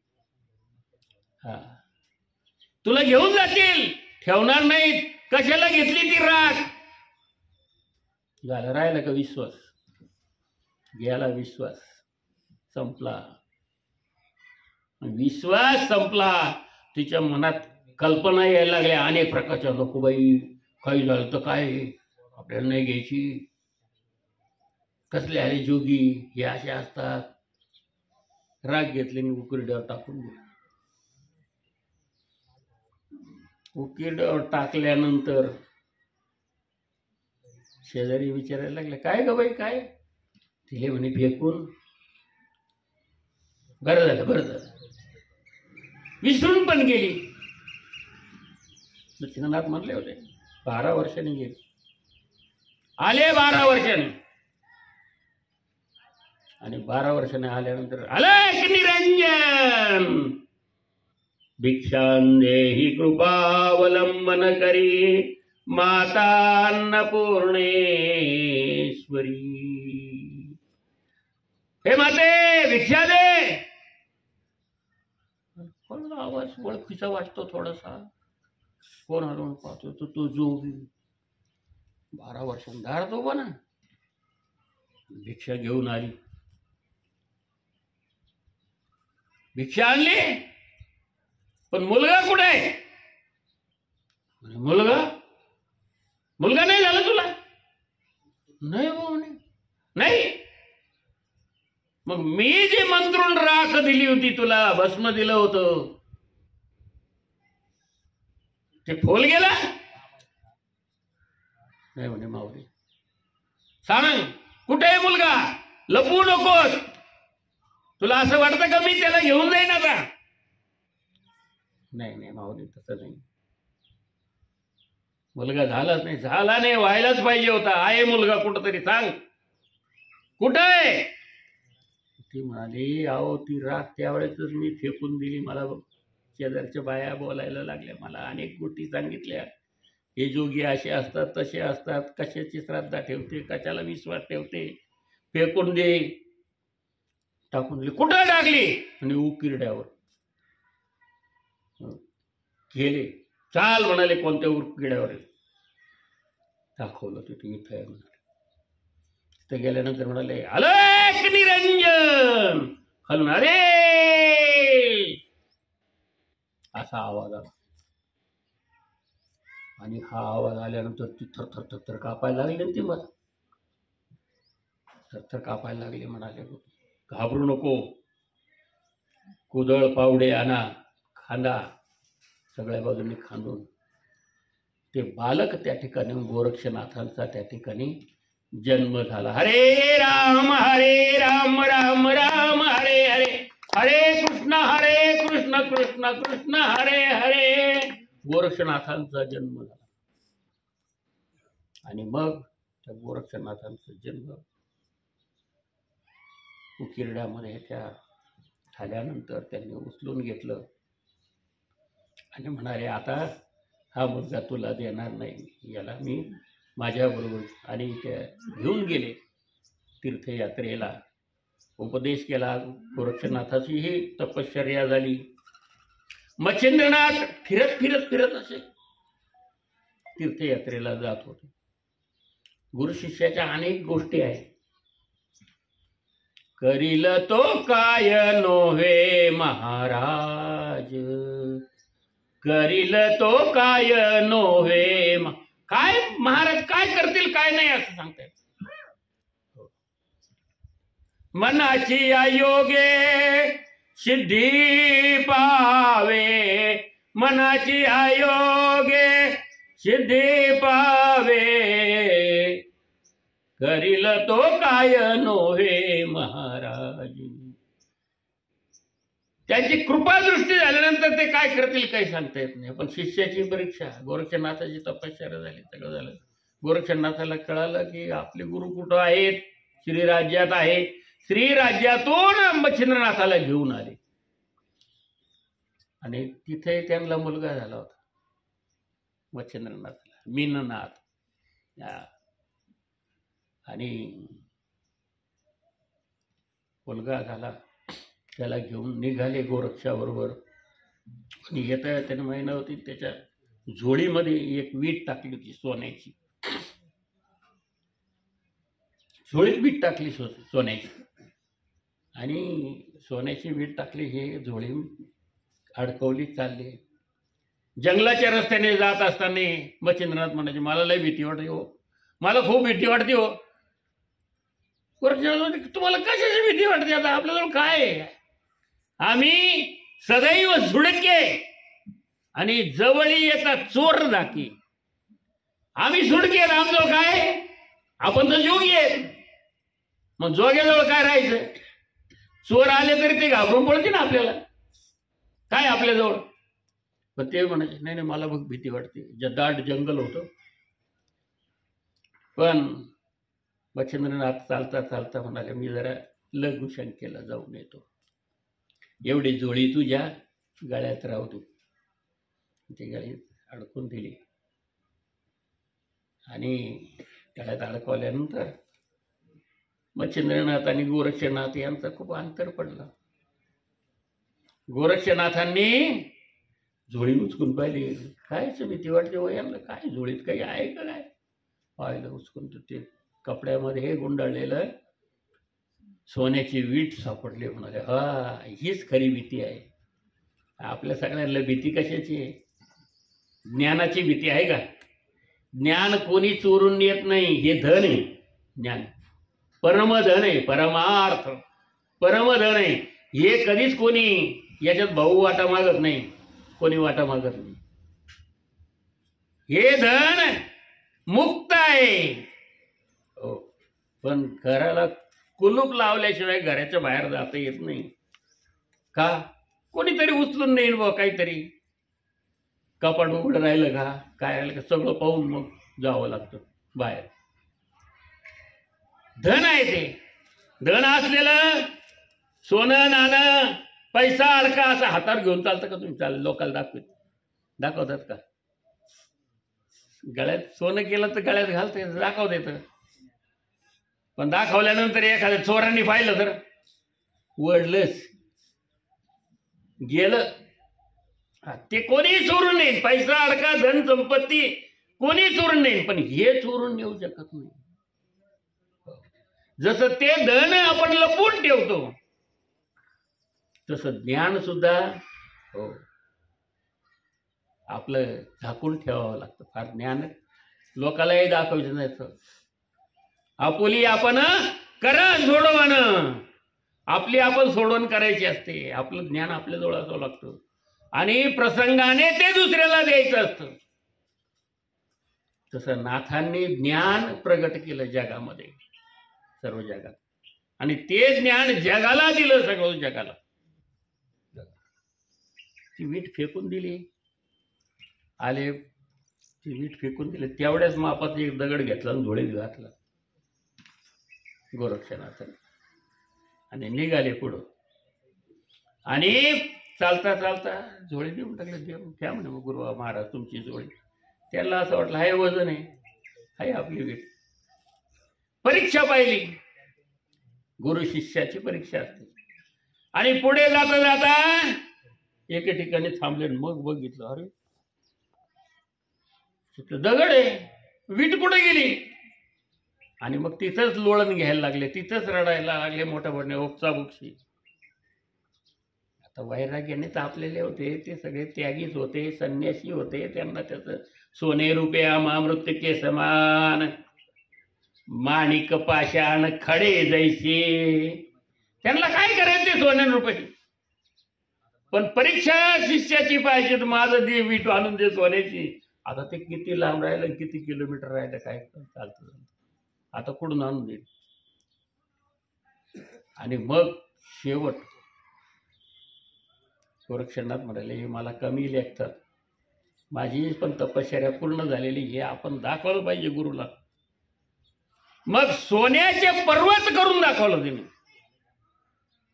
तुला घेऊन जातील, ठेवणार नाहीत. कशाला घेतली ती राख. झालं, राहिला का विश्वास. गेला विश्वास, संपला. विश्वास संपला. तिच्या मनात कल्पना यायला लागल्या अनेक प्रकारच्या. नको बाई, काही झालं तर काय, आपल्याला नाही घ्यायची. कसले आले जोगी, हे असे असतात. राग घेतले आणि उकिरड्यावर टाकून दिले. उकिरड्यावर टाकल्यानंतर शेजारी विचारायला लागले, काय ग बाई काय. तिले म्हणे फेकून. बरं झालं बरं झालं, विसरून पण गेली. लक्ष्मणनाथ म्हणले होते 12 वर्षांनी गेले. आले 12 वर्षांनी. आणि 12 वर्षाने आल्यानंतर अलक निरंजन भिक्षां देहि कृपावलंबन करी माता अन्नपूर्णेश्वरी. हे माते भिक्षा दे. कोण आवाज ओळखीचा वाटतो थोडासा. कोण हलवून पाहतो तो तो जोगी. 12 वर्षांनी धाड तो बना. भिक्षा घेऊन आली. भिक्षा आणली, पण मुलगा कुठे आहे. मुलगा मुलगा नाही झाला तुला. नाही हो म्हणे. नाही. मग मी जी मंत्रून राख दिली होती तुला, भस्म दिलं होतं, ते फोल गेला. नाही म्हणे माऊली. सांग कुठे आहे मुलगा. लपवू नकोस. तुला असं वाटतं का मी त्याला घेऊन जाईन आता. नाही नाही माऊली, तसं नाही. मुलगा झालाच नाही. झाला नाही, व्हायलाच पाहिजे होता. आहे मुलगा कुठंतरी, सांग कुठं आहे. ती म्हणाली, अहो ती राख त्यावेळेसच मी फेकून दिली. मला शेजारच्या बाया बोलायला लागल्या, मला अनेक गोष्टी सांगितल्या. हे जोगी असे असतात, तसे असतात, कशाची श्रद्धा ठेवते, कशाला विश्वास ठेवते, फेकून दे. टाकून दिली. कुठं टाकली. आणि उकिरड्यावर गेले. चाल म्हणाले, कोणत्या उकिरड्यावर. दाखवलं तिथे इथं आहे म्हणाले. तिथं गेल्यानंतर म्हणाले, अलक निरंजन. खालून अरे असा आवाज आला. आणि हा आवाज आल्यानंतर ती थरथर थरथर कापायला लागली. ती मला थरथर कापायला लागली. म्हणाले, घाबरू नको. कुदळ पावडे आणा, खांदा. सगळ्या बाजूंनी खांदून ते बालक त्या ठिकाणी गोरक्षनाथांचा त्या ठिकाणी जन्म झाला. हरे राम राम राम हरे हरे, हरे कृष्ण कृष्ण कृष्ण हरे हरे. गोरक्षनाथांचा जन्म झाला. आणि मग त्या गोरक्षनाथांचा जन्म उकिरड्यामध्ये त्या झाल्यानंतर त्यांनी उचलून घेतलं आणि म्हणाले, आता हा मुलगा तुला देणार नाही, याला मी माझ्याबरोबर. आणि त्या घेऊन गेले तीर्थयात्रेला. उपदेश केला. गोरक्षनाथाची ही तपश्चर्या झाली. मच्छिंद्रनाथ फिरत फिरत फिरत असे तीर्थयात्रेला जात होते. गुरु शिष्याच्या अनेक गोष्टी आहेत. करील तो काय नोहे महाराज, करील तो काय नोहे. काय महाराज काय करतील काय नाही असं सांगतायत. मनाची आयोगे सिद्धी पावे, मनाची आयोगे सिद्धी पावे. करील तो काय नोहे महाराज. त्यांची कृपादृष्टी झाल्यानंतर ते काय करतील काही सांगता येत नाही. पण शिष्याची परीक्षा, गोरक्षनाथाची तपश्चर्या झाली, सगळं झालं. गोरक्षनाथाला कळालं की आपले गुरु कुठं आहेत. श्रीराज्यात आहे. श्रीराज्यातून मच्छिंद्रनाथाला घेऊन आले आणि तिथे त्यांना मुलगा झाला होता मच्छिंद्रनाथाला, मीननाथ. आणि मुलगा झाला. त्याला घेऊन निघाले गोरक्षाबरोबर. आणि येता त्याने महिना होती, त्याच्या झोळीमध्ये एक वीट टाकली होती सोन्याची. झोळीत वीट टाकली सोन्याची, आणि सोन्याची वीट टाकली, हे झोळी अडकवली, चालली. जंगलाच्या रस्त्याने जात असताना मच्छिंद्रनाथ म्हणायचे, मला लय भीती वाटते हो, मला खूप भीती वाटते हो. तुम्हाला कशाची भीती वाटते? आता आपल्याजवळ काय आहे? आम्ही सदैव झुडके आणि जवळी येतात चोर दाकी. आम्ही सुडके आहेत, आमजवळ काय? आपण तर जोगी आहेत. मग जोग्याजवळ काय राहायचं? चोर आले तरी ते घाबरून पडते ना आपल्याला, काय आपल्याजवळ? पण ते म्हणायचे, नाही नाही मला बघ भीती वाटते. दाट जंगल होतं. पण मच्छिंद्रनाथ चालता चालता म्हणाले, मी जरा लघु शंकेला जाऊन येतो. एवढी जोळी तुझ्या गळ्यात राहू तू. ती गळी अडकून दिली, आणि गळ्यात अडकवल्यानंतर मच्छिंद्रनाथ आणि गोरक्षनाथ यांचं खूप अंतर पडलं. गोरक्षनाथांनी झोळी उचकून पाहिली. कायच भीती वाटते हो यांना, काय झोळीत काही आहे का काय? पाहिलं उचकून, तर ते कपड्यामध्ये गुंडाळलेलं सोन्याची वीट सापडली. म्हणाले, हा हीच खरी भीती आहे. आपल्या सगळ्यांना भीती कशाची आहे? ज्ञानाची भीती आहे का? ज्ञान कोणी चोरून येत नाही, हे धन आहे. ज्ञान परमधन आहे, परमार्थ परमधन आहे. हे कधीच कोणी याच्यात भाऊ वाटा मागत नाही, कोणी वाटा मागत नाही. हे धन मुक्त आहे. हो, पण घराला कुलूप लावल्याशिवाय घराच्या बाहेर जाता येत नाही. का? कोणीतरी उचलून नेईल बा, काहीतरी कपाट उघडं राहिलं का, काय राहिलं का, सगळं पाहून मग जावं लागतं बाहेर. धन आहे ते. धन असलेलं सोनं नाणं पैसा अडका असं हातावर घेऊन चालतं का तुम्ही? लोकांना दाखवतात का? गळ्यात सोनं केलं तर गळ्यात घालते, दाखवत येतं. पण दाखवल्यानंतर एखाद्या चोरांनी पाहिलं तर वडलंच गेलं. ते कोणीही चोरून नेईल, पैसा अडका धन संपत्ती कोणी चोरून नेईल, पण हे चोरून नेऊ शकत नाही. जसं ते धन आपण लपवून ठेवतो, तसं ज्ञान सुद्धा हो आपलं झाकून ठेवावं लागतं. फार ज्ञान लोकांनाही दाखवायचं नाही. आपुली आपण करा सोडवण, आपली आपण सोडवण करायची असते. आपलं ज्ञान आपल्याजवळ असावं लागतं, आणि प्रसंगाने ते दुसऱ्याला द्यायचं असतं. तसं नाथांनी ज्ञान प्रगट केलं जगामध्ये, सर्व जगात, आणि ते ज्ञान जगाला दिलं, सगळं जगाला. ती वीट फेकून दिली, आले ती वीट फेकून दिली. तेवढ्याच मापात एक दगड घेतला आणि झोळीत घातला गोरक्षनाथाने, आणि निघाले पुढं. आणि चालता चालता झोळी देऊन टाकले. देऊन त्या म्हणे, मग गुरु महाराज तुमची झोळी. त्याला असं वाटलं, हाय वजन आहे, हाय आपली वीट. परीक्षा पाहिली, गुरु शिष्याची परीक्षा असते. आणि पुढे जाता जाता एके ठिकाणी थांबले. मग बघितलं, अरे तिथं दगड आहे, वीट कुठे गेली? आणि मग तिथंच लोळण घ्यायला लागले, तिथंच रडायला लागले मोठ्या मोठ्या ओक्साबोक्षी. आता वैराग्याने तापलेले होते, ते सगळे त्यागीच होते, संन्यासी होते. त्यांना त्याचं सोने रुपये अमृत के समान, माणिक पाषाण खडे जैसे. त्यांना काय करायचं सोने रुपये? पण परीक्षा शिष्याची पाहिजे, तर माझं दे वीट आणून दे सोन्याची. आता ते किती लांब राहिलं, किती किलोमीटर राहिलं, काय चालतं, आता कुठून आणून देईल? आणि मग शेवट गोरक्षनाथ म्हणाले, मला कमी लेखतात, माझी पण तपश्चर्या पूर्ण झालेली, हे आपण दाखवलं पाहिजे गुरुला. मग सोन्याचे पर्वत करून दाखवलं तिने,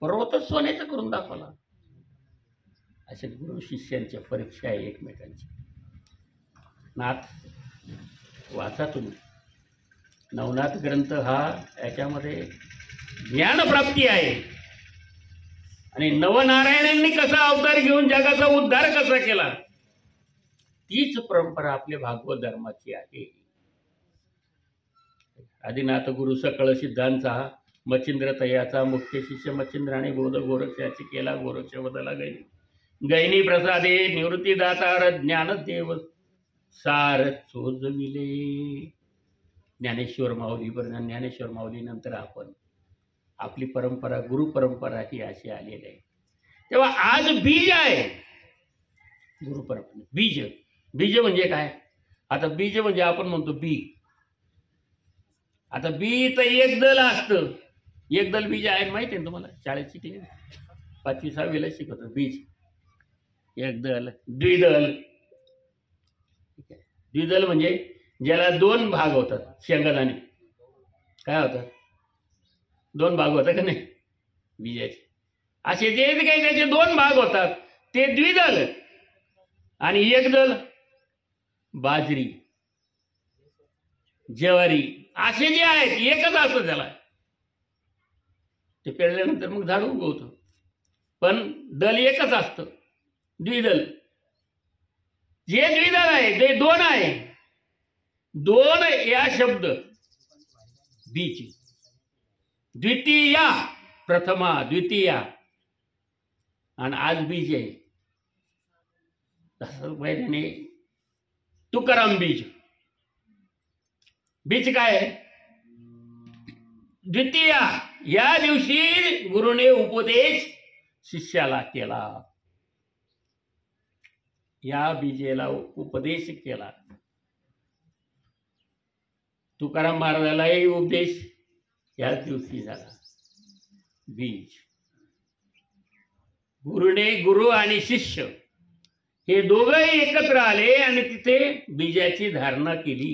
पर्वतच सोन्याचं करून दाखवला. असे गुरु शिष्यांच्या परीक्षा आहे एकमेकांची. नाथ वाचा तुम्ही, नवनाथ ग्रंथ हा याच्यामध्ये ज्ञानप्राप्ती आहे. आणि नवनारायणांनी कसा अवतार घेऊन जगाचा उद्धार कसा केला, तीच परंपरा आपल्या भागवत धर्माची आहे. आदिनाथ गुरु सकळ सिद्धांचा मच्छिंद्र तयाचा मुख्य शिष्य मच्छिंद्राने बोध गोरक्षाची केला गोरक्ष बदला गैनी प्रसादे निवृत्ती दातार ज्ञानदेव सार चोजविले. ज्ञानेश्वर माऊलीपर्यंत ज्ञानेश्वर माऊलीनंतर आपण आपली परंपरा गुरु परंपरा ही अशी आलेली आहे. तेव्हा आज बीज आहे गुरु परंपरा. बीज बीज म्हणजे काय? आता बीज म्हणजे आपण म्हणतो बी. आता बी तर एक दल असतं. एक दल बीज आहे माहिती आहे तुम्हाला? शाळेत शिकले 5वी 6वीला शिकवतो बीज. एक दल द्विदल. द्विदल म्हणजे ज्याला 2 भाग होतात. शेंगदाणे काय होतात? 2 भाग होतात का नाही बीजाचे? असे जे काही त्याचे 2 भाग होतात ते द्विदल. आणि एक दल बाजरी ज्वारी असे जे आहेत एकच असतं त्याला. ते पेरल्यानंतर मग झाड उगवतं पण दल एकच असतं द्विदल. जे द्विदल आहे ते 2 आहे. 2 या शब्द बीज. द्वितीया प्रथमा द्वितीया. आणि आज बीज आहे तसं पहिल्याने तुकाराम बीज. बीज काय? द्वितीया. या दिवशी गुरुने उपदेश शिष्याला केला. या बीजेला उपदेश केला. तुकाराम महाराजालाही उपदेश याच दिवशी झाला. बीज. गुरु आणि शिष्य हे दोघंही एकत्र आले आणि तिथे बीजाची धारणा केली.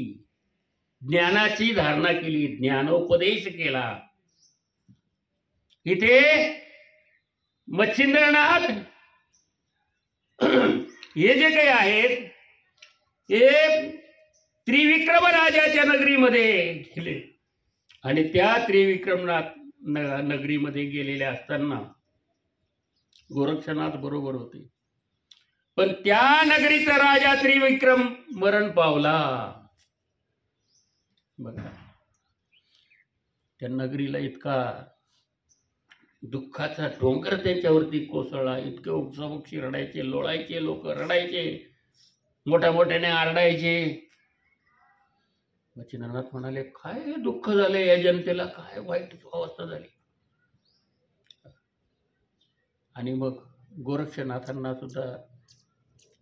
ज्ञानाची धारणा केली. ज्ञानोपदेश केला. इथे मच्छिंद्रनाथ हे जे काही आहेत हे त्रिविक्रम राजाच्या नगरीमध्ये गेले. आणि त्या त्रिविक्रमनाथ नगरीमध्ये गेलेले असताना गोरक्षनाथ बरोबर होते. पण त्या नगरीचा राजा त्रिविक्रम मरण पावला. बघा त्या नगरीला इतका दुःखाचा डोंगर त्यांच्यावरती कोसळला. इतके उपसापक्षी रडायचे, लोळायचे, लोक रडायचे, मोठ्या मोठ्याने आरडायचे. मच्छिंद्रनाथ म्हणाले काय दुःख झाले या जनतेला, काय वाईट अवस्था झाली. आणि मग गोरक्षनाथांना सुद्धा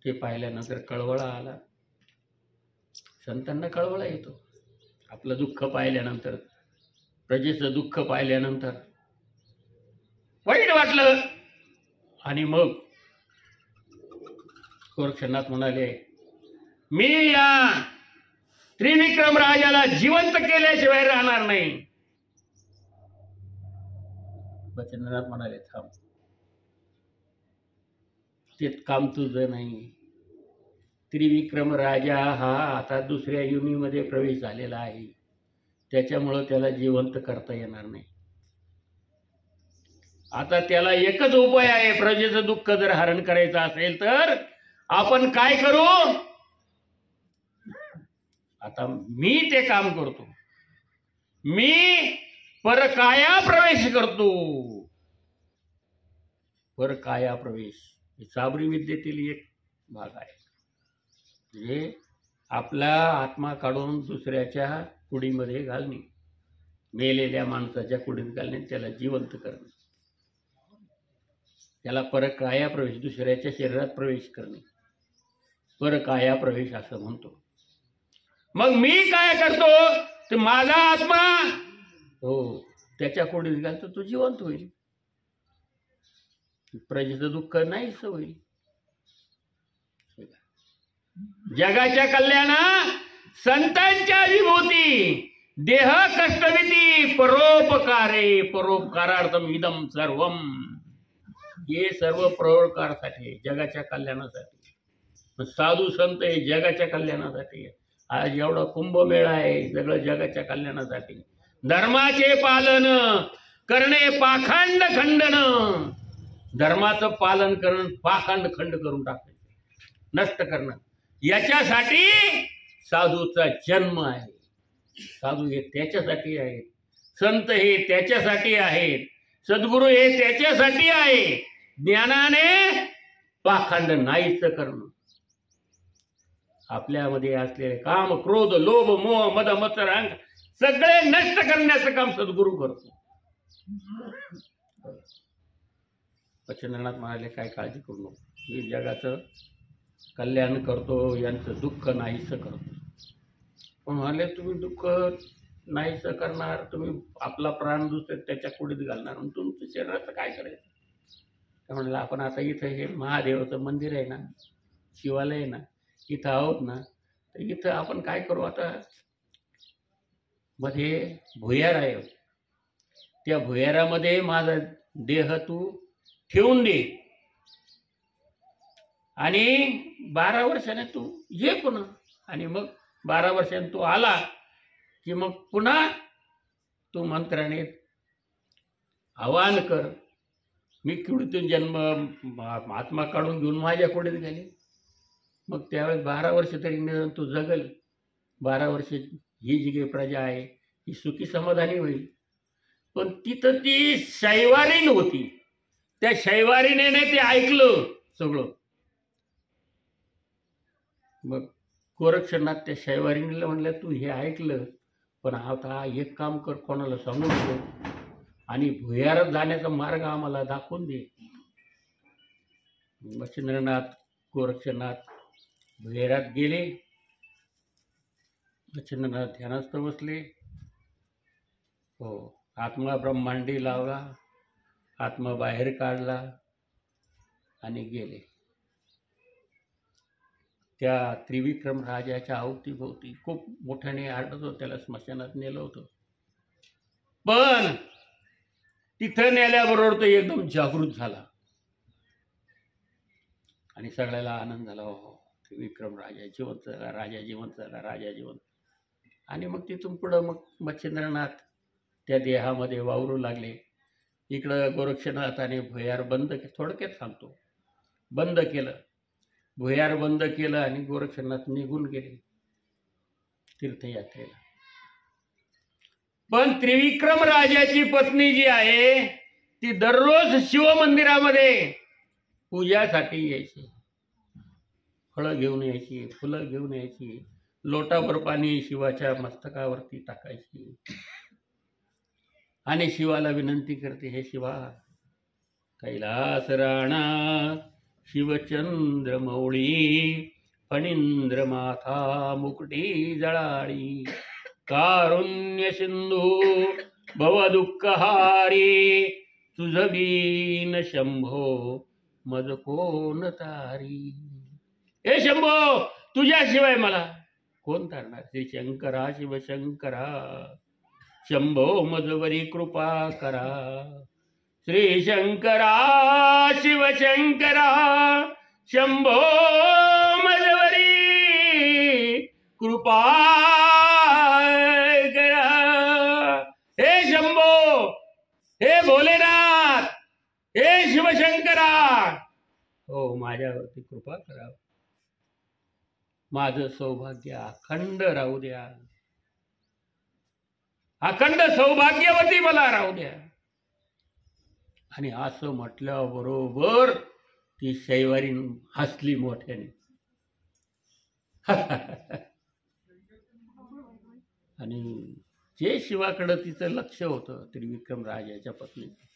ते पाहिल्यानंतर कळवळा आला. संतांना कळवळा येतो आपलं दुःख पाहिल्यानंतर, प्रजेचं दुःख पाहिल्यानंतर वाईट वाटलं. आणि मग गोरक्षनाथ म्हणाले मी या त्रिविक्रम राजाला जिवंत केल्याशिवाय राहणार नाही. मच्छिंद्रनाथ म्हणाले थांब, ते काम तुझं नाही. त्रिविक्रम राजा हा आता दुसऱ्या योनीमध्ये प्रवेश झालेला आहे, त्याच्यामुळं त्याला जिवंत करता येणार नाही. आता त्याला एकच उपाय आहे, प्रजेचं दुःख जर हरण करायचं असेल तर आपण काय करू. आता मी ते काम करतो, मी परकाया प्रवेश करतो. परकाया प्रवेश साबरी विद्येतील एक भाग आहे. म्हणजे आपला आत्मा काढून दुसऱ्याच्या कुडीमध्ये घालणे, मेलेल्या माणसाच्या कुडीत घालणे, त्याला जिवंत करणे, त्याला परकाया प्रवेश, दुसऱ्याच्या शरीरात प्रवेश करणे, परकाया प्रवेश असं म्हणतो. मग मी काय करतो, तर माझा आत्मा हो त्याच्या कुडीत घालतो, तो जिवंत होईल, प्रजेचं दुःख नाहीच होईल. जगाच्या कल्याणा संतांच्या विभूती, देह कष्टविती परोपकारे, परोपकारार्थम इदम सर्वम. हे सर्व परोपकारासाठी, जगाच्या कल्याणासाठी. साधू संत हे जगाच्या कल्याणासाठी. आज एवढा कुंभमेळा आहे, सगळं जगाच्या कल्याणासाठी. धर्माचे पालन करणे, पाखंड खंडन. धर्माचं पालन करणं, पाखंड खंड करून टाकणे, नष्ट करणं, याच्यासाठी साधूचा जन्म आहे. साधू हे त्याच्यासाठी आहेत, संत हे त्याच्यासाठी आहेत, सद्गुरू हे त्याच्यासाठी आहे. ज्ञानाने पाखंड नाहीच करणं. आपल्यामध्ये असलेले काम, क्रोध, लोभ, मोह, मद, मत्सर, अहंकार सगळे नष्ट करण्याचं काम सद्गुरू करतो. बचेंद्रनाथ म्हणाले, काय काळजी करू नको, मी जगाचं कल्याण करतो, यांचं दुःख नाहीसं करतो. पण म्हणाले, तुम्ही दुःख नाहीसं करणार, तुम्ही आपला प्राण दुसरे त्याच्या कुडीत घालणार, तुमचं शरीराचं काय करायचं? त्या म्हणाले, आपण आता इथं हे महादेवाचं मंदिर आहे ना, शिवालय आहे ना, इथं आहोत ना, तर इथं आपण काय करू, आता मध्ये भुयार आहे, त्या भुयारामध्ये माझा देह तू ठेवून दे आणि 12 वर्षाने तू ये पुन्हा. आणि मग 12 वर्षाने तू आला की मग पुन्हा तू मंत्राने आवाहन कर, मी किडीतून जन्म आत्मा काढून घेऊन माझ्या कोडीत गेले. मग त्यावेळेस 12 वर्ष तरी निदान तू जगल, 12 वर्ष ही जी काही प्रजा आहे ही सुखी समाधानी होईल. पण तिथं ती शैवारीण होती, त्या शैवारीने ते ऐकलं सगळं. मग गोरक्षनाथ त्या शैवारीणीला म्हणलं, तू हे ऐकलं, पण आता एक काम कर, कोणाला सांगू नको आणि भुयारात जाण्याचा मार्ग आम्हाला दाखवून दे. बचेंद्रनाथ गोरक्षनाथ भुयारात गेले. बचेंद्रनाथ ध्यानास्थ बसले. हो, आत्मा ब्रह्मांडी लावला, आत्मा बाहेर काढला आणि गेले. त्या त्रिविक्रम राजाच्या अवतीभोवती खूप मोठ्याने आरडत होतं, त्याला स्मशानात नेलं होतं. पण तिथं नेल्याबरोबर तो एकदम जागृत झाला आणि सगळ्याला आनंद झाला. हो, त्रिविक्रम राजा जिवंत झाला, राजा जिवंत झाला, राजा जिवंत. आणि मग तिथून पुढं मग बचेंद्रनाथ त्या देहामध्ये वावरू लागले. इकडं गोरक्षनाथाने भुयार बंद थोडक्यात सांगतो, बंद केलं, भुयार बंद केलं आणि गोरक्षनाथ निघून गेले तीर्थयात्रेला. पण त्रिविक्रम राजाची पत्नी जी आहे ती दररोज शिवमंदिरामध्ये पूजासाठी यायची, फळं घेऊन यायची, फुलं घेऊन यायची, लोटाभर पाणी शिवाच्या मस्तकावरती टाकायची आणि शिवाला विनंती करते, हे शिवा, कैलास राणा शिवचंद्र मौळी फणींद्र माथा मुकुटी जळाळी, कारुण्य सिंधू भव दुःखहारी, तुझ बीन शंभो मज कोण तारी. हे शंभो, तुझ्याशिवाय मला कोण तारणार? श्री शंकरा शिवशंकरा शंभो मजवरी कृपा करा. श्री शंकरा शिवशंकरा शंभो मजवरी कृपा करा. हे शंभो, हे भोलेनाथ, हे शिवशंकरा, हो माझ्यावरती कृपा करा, माझं सौभाग्य अखंड राहू द्या, अखंड सौभाग्यवती मला राहू द्या. आणि असं म्हटल्याबरोबर ती शैवारी हसली मोठ्याने. आणि जे शिवाकडं तिचं लक्ष होतं त्रिविक्रम राजाच्या पत्नीचं,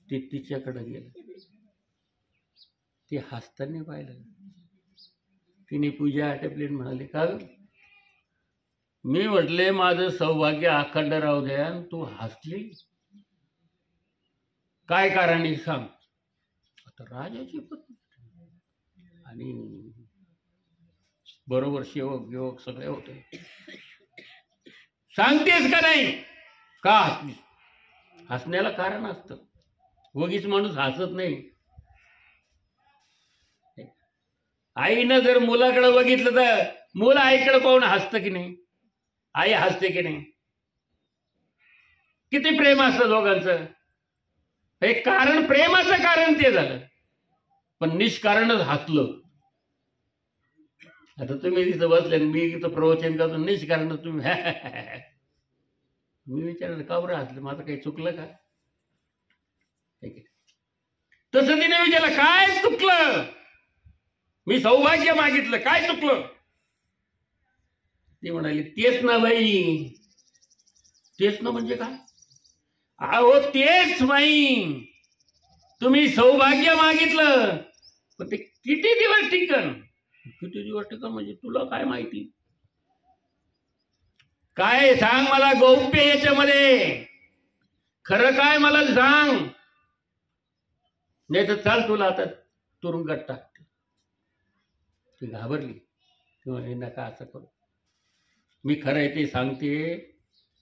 ते तिच्याकडं गेलं. ते हसताना पाहिलं. तिने पूजा आटपली म्हणाले, का मी म्हटले माझं सौभाग्य अखंड राहू द्या, तू हसली, काय कारण आहे सांग. आता राजाची पत्नी आणि बरोबर सेवक बिवक सगळे होते. सांगतेस का नाही? का हसली? हसण्याला कारण असतं, उगीच माणूस हसत नाही. आईनं जर मुलाकडे बघितलं तर मुल आईकडे पाहून हसतं की नाही? आई हसते की नाही? किती प्रेम असतं दोघांचं. हे कारण, प्रेमाचं कारण ते झालं, पण निष्कारणच हसलं. आता तुम्ही तिथं बसले, मी इथं प्रवचन करतो, निष्कारण तुम्ही मी विचारलं का बरं हसलं, माझं काही चुकलं का? तसं तिने विचारलं काय चुकलं, मी सौभाग्य मागितलं, काय चुकलं? ती म्हणाली तेच ना बाई. तेच ना म्हणजे काय? अहो तेच बाई, तुम्ही सौभाग्य मागितलं, पण ते किती दिवस टिकन? किती दिवस टिकन म्हणजे तुला काय माहिती? काय सांग मला गौप्य याच्यामध्ये, खरं काय मला सांग, नाही तर चाल तुला आता तुरुंगात टाकते. ती घाबरली, ती म्हणे नका असं करू, मी खरं आहे ते सांगते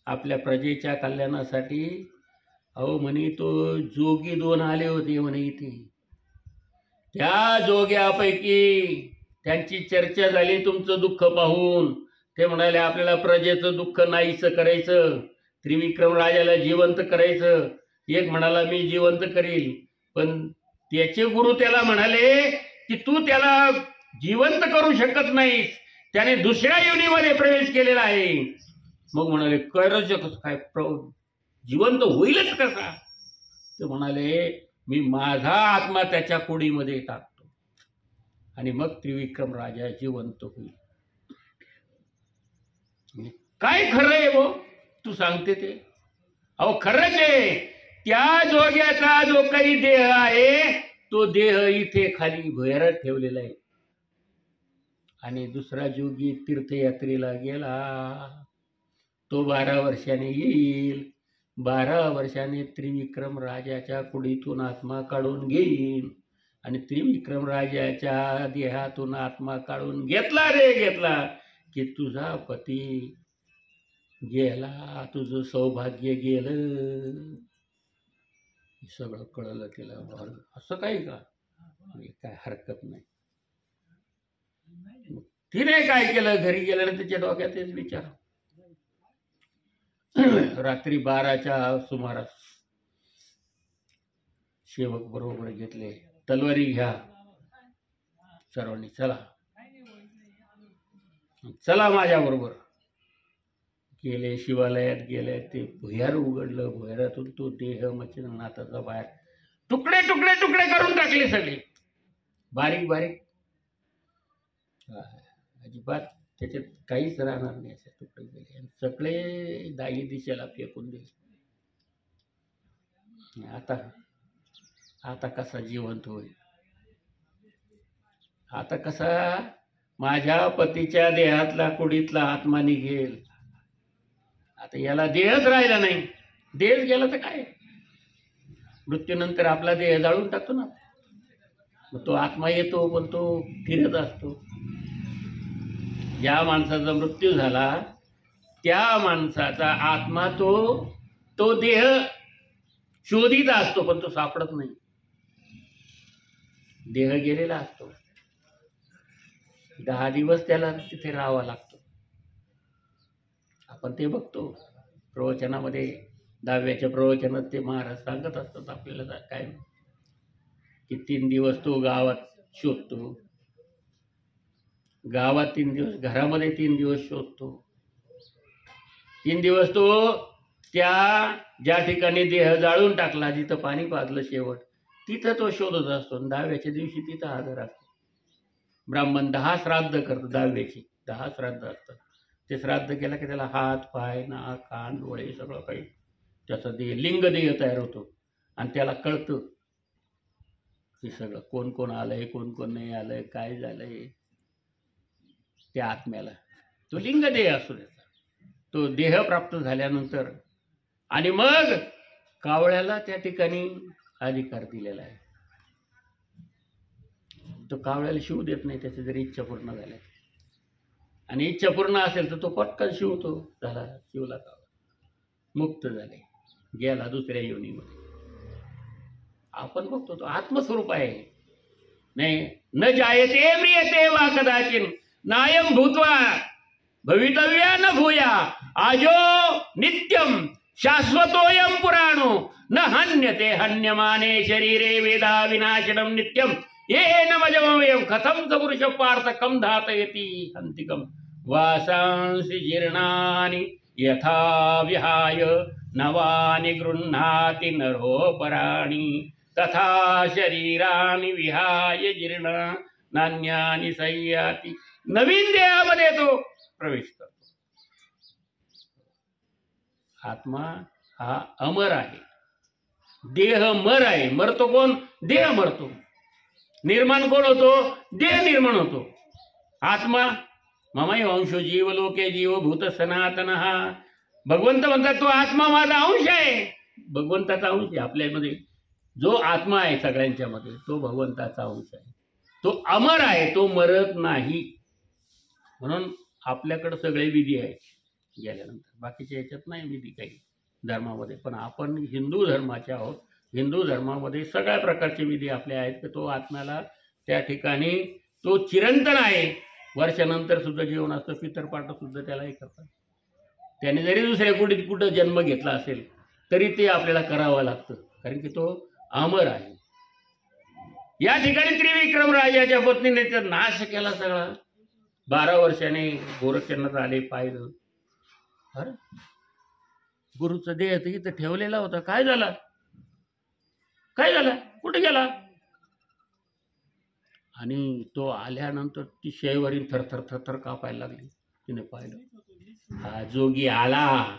आपल्या प्रजेच्या कल्याणासाठी. अहो म्हणे तो जोगी 2 आले होते म्हणे इथे, त्या जोग्यापैकी त्यांची चर्चा झाली तुमचं दुःख पाहून. ते म्हणाले आपल्याला प्रजेचं दुःख नाहीसं करायचं, त्रिविक्रम राजाला जिवंत करायचं. एक म्हणाला मी जिवंत करील, पण त्याचे गुरु त्याला म्हणाले की तू त्याला जिवंत करू शकत नाहीस, त्याने दुसऱ्या योनीमध्ये प्रवेश केलेला आहे. मग म्हणाले काय जिवंत होईलच कसा? ते म्हणाले मी माझा आत्मा त्याच्या कोडीमध्ये टाकतो आणि मग त्रिविक्रम राजा जिवंत होईल. काय खरं आहे वो तू सांगते ते? अहो खरंच आहे, त्या जोग्याचा जो काही देह आहे तो देह इथे खाली भुयारात ठेवलेला आहे आणि दुसरा जोगी तीर्थयात्रेला गेला, तो 12 वर्षांनी येईल. 12 वर्षांनी त्रिविक्रम राजाच्या कुडीतून आत्मा काढून घेईल आणि त्रिविक्रम राजाच्या देहातून आत्मा काढून घेतला रे घेतला की तुझा पती गेला, तुझं सौभाग्य गेलं. सगळं कळलं तिला. असं काही का? काय हरकत नाही. तिने काय केलं, घरी गेल्यानंतर तिच्या डोक्यात तेच विचार. रात्री 12च्या सुमारास सेवक बरोबर घेतले, तलवारी घ्या सर्वांनी, चला चला माझ्या बरोबर. गेले शिवालयात गेले, ते भुयार उघडलं, भुयारातून तो देह मच्छिंद्रनाथाचा बाहेर तुकडे तुकडे तुकडे करून टाकले, सगळे बारीक बारीक, अजिबात त्याच्यात काहीच राहणार नाही असे तुकडे केले आणि सगळे दाही दिशेला फेकून दिले. आता कसा जिवंत होईल? आता कसा माझ्या पतीच्या देहातला कुडीतला आत्मा निघेल? आता याला देहच राहिला नाही. देह गेला तर काय, मृत्यूनंतर आपला देह जाळून टाकतो ना, मग तो आत्मा येतो पण तो फिरत असतो. ज्या माणसाचा मृत्यू झाला त्या माणसाचा आत्मा तो देह शोधित असतो पण तो सापडत नाही, देह गेलेला असतो. 10 दिवस त्याला तिथे राहावा लागतो. आपण ते बघतो प्रवचनामध्ये, 10व्याच्या प्रवचनात ते महाराज सांगत असतात आपल्याला काय की 3 दिवस तो गावात शोधतो, गावात 3 दिवस, घरामध्ये 3 दिवस शोधतो. 3 दिवस तो त्या ज्या ठिकाणी देह जाळून टाकला, जिथं पाणी पाजलं शेवट, तिथं तो शोधत असतो. 10व्याच्या दिवशी तिथं हजर असतो. ब्राह्मण 10 श्राद्ध करतो, 10व्याची 10 श्राद्ध असतात. ते श्राद्ध केलं की त्याला हात पाय नाक कान डोळे सगळं काही त्याचा देह लिंग देह तयार होतो आणि त्याला कळतं हे सगळं कोण कोण आलंय कोण कोण नाही आलंय काय झालंय. त्या आत्म्याला तो लिंग देह असतो त्याचा, तो देह प्राप्त झाल्यानंतर आणि मग कावळ्याला त्या ठिकाणी अधिकार दिलेला आहे. तो कावळ्याला शिव देत नाही त्याची जरी इच्छा पूर्ण झाल्या, आणि इच्छा पूर्ण असेल तर तो पटकन शिवतो. झाला शिवला कावळा, मुक्त झाले, गेला दुसऱ्या योनीमध्ये. आपण बघतो तो आत्मस्वरूप आहे. नाही न जायते म्रियते वा कदाचिन नायम भूत्वा भवितव्या न भूया आजो नित्यम शाश्वतोयम पुराणो न हन्यते हन्यमाने शरीरे वेदा विनाशनम नित्यम येन मजमयम कथम च पुरुष पार्थ कम धातयति हंतिकम वासांसि जीर्णानि यथा विहाय नवानि गृह्णाति नरोपराणि तथा शरीरानि विहाय जीर्ण नान्यानि संयाति. नवीन देहामध्ये तो प्रवेश करतो. आत्मा हा अमर आहे, देह मर आहे. मरतो कोण? देह मरतो. निर्माण कोण होतो? देह निर्माण होतो. आत्मा ममय अंशो जीव लोके जीवभूत सनातन. भगवंत म्हणतात तो आत्मा माझा अंश आहे. भगवंताचा अंश आहे आपल्यामध्ये. जो आत्मा आहे सगळ्यांच्या मध्ये तो भगवंताचा अंश आहे. तो अमर आहे, तो मरत नाही. म्हणून आपल्याकडे सगळे विधी आहेत गेल्यानंतर. बाकीच्या याच्यात नाही विधी काही धर्मामध्ये. पण आपण हिंदू धर्माचे आहोत. हिंदू धर्मामध्ये सगळ्या प्रकारचे विधी आपले आहेत की तो आत्म्याला त्या ठिकाणी तो चिरंतन आहे. वर्षानंतर सुद्धा जीवन असतं. पितरपाठ सुद्धा त्यालाही करतात. त्याने जरी दुसऱ्या कुठं जन्म घेतला असेल तरी ते आपल्याला करावं लागतं, कारण की तो अमर आहे. या ठिकाणी त्रिविक्रम राजाच्या पत्नीने तर नाश केला सगळा. 12 वर्षाने गोरक्षनाथ आले, पाहिलं. अरे गुरुचा देह इथं ठेवलेला होता, काय झाला? काय झालं? कुठे गेला? आणि तो आल्यानंतर ती शैवरी थरथर थरथर कापायला लागली. तिने पाहिलं हा जोगी आला.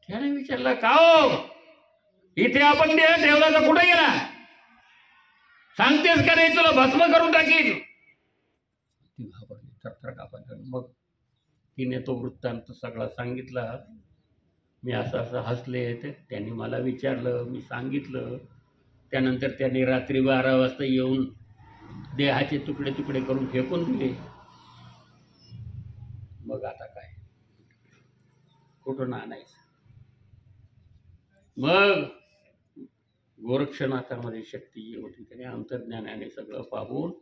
त्याने विचारला का हो, इथे आपण देह ठेवला तर कुठे गेला? सांगतेस का नाही तुला भस्म करून टाकील. ती घाबरली, थरथर कापायला लागली. मग तिने तो वृत्तांत सगळा सांगितला. मी असं असं हसले, त्यांनी मला विचारलं, मी सांगितलं. त्यानंतर त्यांनी रात्री 12 वाजता येऊन देहाचे तुकडे तुकडे करून फेकून दिले. मग आता काय, कुठून आणायचं? मग गोरक्षनाथामध्ये शक्ती जी होती त्याने अंतर्ज्ञानाने सगळं पाहून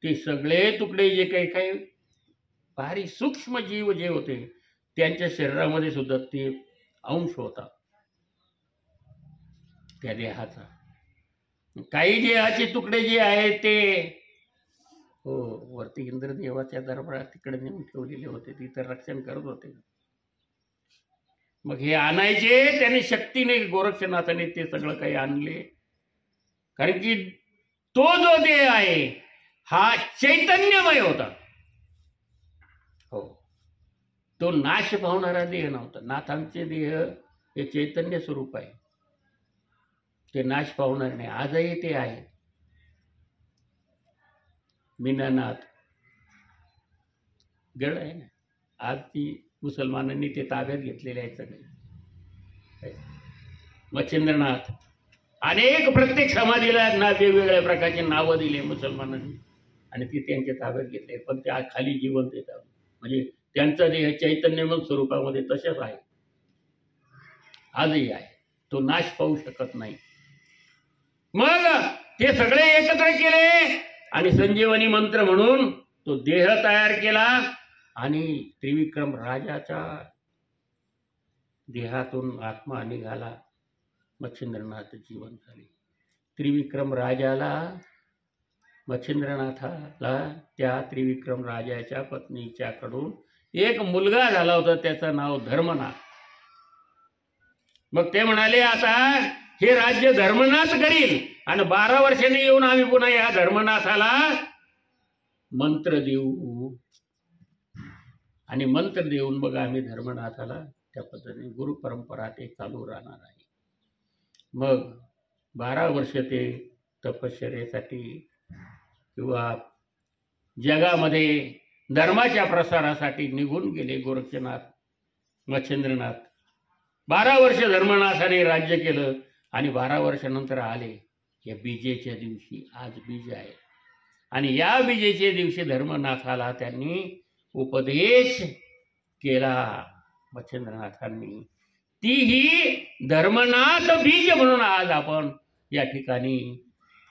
ते सगळे तुकडे जे काही भारी सूक्ष्म जीव जे होते त्यांच्या शरीरामध्ये सुद्धा ते अंश होता त्या देहाचा. काही देहाचे तुकडे जे आहेत ते हो वरती इंद्रदेवाच्या दरबारात तिकडे नेऊन ठेवलेले होते, तिथं रक्षण करत होते. मग हे आणायचे त्याने शक्तीने, गोरक्षनाथाने ते सगळं काही आणले. कारण की तो जो देह आहे हा चैतन्यमय होता. हो, तो नाश पावणारा देह नव्हता. नाथांचे देह हे चैतन्य स्वरूप आहे, ते नाश पावणार नाही. आजही ते आहे. मीनानाथ गड आहे ना, आज ती मुसलमानांनी ते ताब्यात घेतलेले आहेत सगळे. मच्छिंद्रनाथ, अनेक प्रत्येक समाधीला वेगवेगळ्या प्रकारचे नावं दिले मुसलमानांनी आणि ते त्यांच्या ताब्यात घेतले. पण ते आज खाली जिवंत येतात, म्हणजे त्यांचा देह चैतन्यमय स्वरूपामध्ये तसेच आहे, आजही आहे. तो नाश पाहू शकत नाही. मग ते सगळे एकत्र केले आणि संजीवनी मंत्र म्हणून तो देह तयार केला आणि त्रिविक्रम राजाच्या देहातून आत्मा निघाला. मच्छिंद्रनाथ जीवन झाले. त्रिविक्रम राजाला, मच्छिंद्रनाथाला त्या त्रिविक्रम राजाच्या पत्नीच्याकडून एक मुलगा झाला होता, त्याचं नाव धर्मनाथ. मग ते म्हणाले आता हे राज्य धर्मनाथ करील आणि 12 वर्षांनी येऊन आम्ही पुन्हा या धर्मनाथाला मंत्र देऊ. आणि मंत्र देऊन मग आम्ही धर्मनाथाला त्या पद्धतीने गुरु परंपरा ते चालू राहणार आहे. मग 12 वर्ष ते तपश्चर्येसाठी किंवा जगामध्ये धर्माच्या प्रसारासाठी निघून गेले गोरक्षनाथ, मच्छिंद्रनाथ. 12 वर्ष धर्मनाथाने राज्य केलं आणि 12 वर्षानंतर आले या बीजेच्या दिवशी. आज बीज आहे आणि या बीजेच्या दिवशी धर्मनाथाला त्यांनी उपदेश केला मच्छिंद्रनाथांनी. तीही धर्मनाथ बीज म्हणून आज आपण या ठिकाणी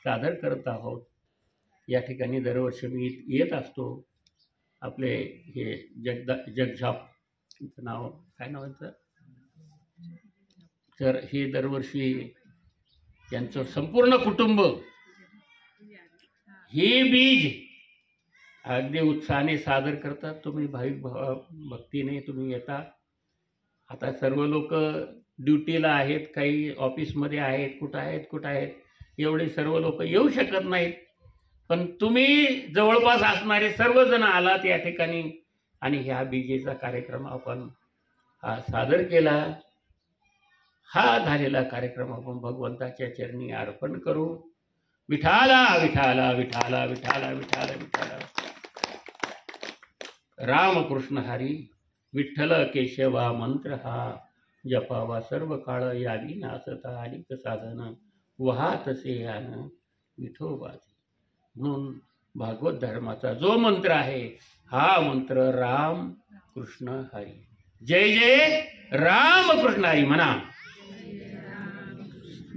सादर करत आहोत. या ठिकाणी दरवर्षी मी येत असतो. आपले हे जगझाप नाव काय नाव आहे तर हे दरवर्षी त्यांचं संपूर्ण कुटुंब हे बीज अगदी उत्साहाने सादर करतात. तुम्ही भाविक भक्तीने तुम्ही येता. आता सर्व लोक ड्युटीला आहेत, काही ऑफिसमध्ये आहेत, कुठं आहेत एवढे सर्व लोक येऊ शकत नाहीत. पण तुम्ही जवळपास असणारे सर्वजण आलात या ठिकाणी आणि ह्या बीजेचा कार्यक्रम आपण हा सादर केला. हा झालेला कार्यक्रम आपण भगवंताच्या चरणी अर्पण करू. विठाला विठाला विठाला विठाला विठाला विठाला. रामकृष्ण हरी विठ्ठल केशवा मंत्र हा जपावा सर्व काळ यावी नासता अनेक साधन वहातसे यान विठोबाचे. म्हणून भागवत धर्माचा जो मंत्र आहे हा मंत्र राम कृष्ण हरी. जय जय राम कृष्ण हरी म्हणा.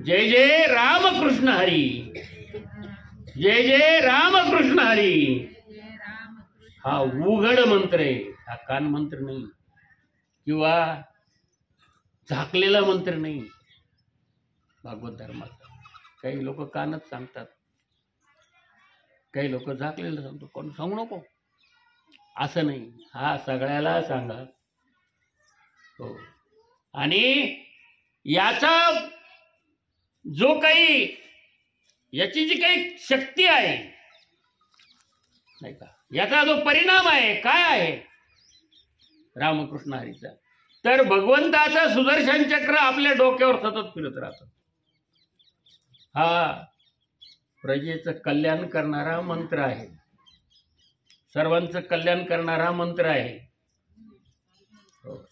जय जय राम कृष्ण हरी. जय जय राम कृष्ण हरी. हा उघड मंत्र आहे, हा कान मंत्र नाही किंवा झाकलेला मंत्र नाही भागवत धर्माचा. काही लोक कानच सांगतात, काही लोक झाकलेलं सांगतो. कोण सांगू नको असं नाही, हा सगळ्याला सांगा. हो. आणि याचा जो काही याची जी काही शक्ती आहे नाही का, याचा जो परिणाम आहे काय आहे रामकृष्ण हरीचा, तर भगवंताचं सुदर्शन चक्र आपल्या डोक्यावर सतत फिरत राहतं. हा प्रजेचं कल्याण करणारा मंत्र आहे, सर्वांचं कल्याण करणारा मंत्र आहे.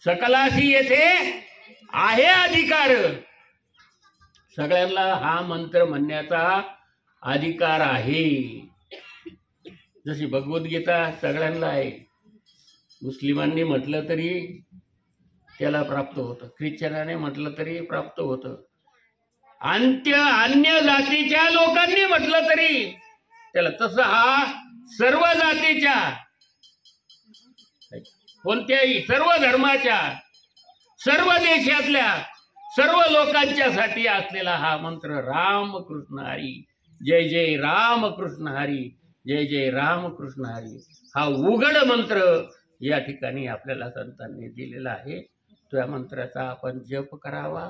सकलाशी येथे आहे अधिकार. सगळ्यांना हा मंत्र म्हणण्याचा अधिकार आहे. जशी भगवद्गीता सगळ्यांना आहे. मुस्लिमांनी म्हटलं तरी त्याला प्राप्त होतं, ख्रिश्चनाने म्हटलं तरी प्राप्त होतं, अन्य जातीच्या लोकांनी म्हटलं तरी त्याला. तसं हा सर्व जातीच्या, कोणत्याही सर्व धर्माच्या, सर्व देशातल्या सर्व लोकांच्यासाठी असलेला हा मंत्र रामकृष्ण हरी. जय जय रामकृष्ण हरी. जय जय रामकृष्ण हरी. हा उघड मंत्र या ठिकाणी आपल्याला संतांनी दिलेला आहे. त्या मंत्राचा आपण जप करावा.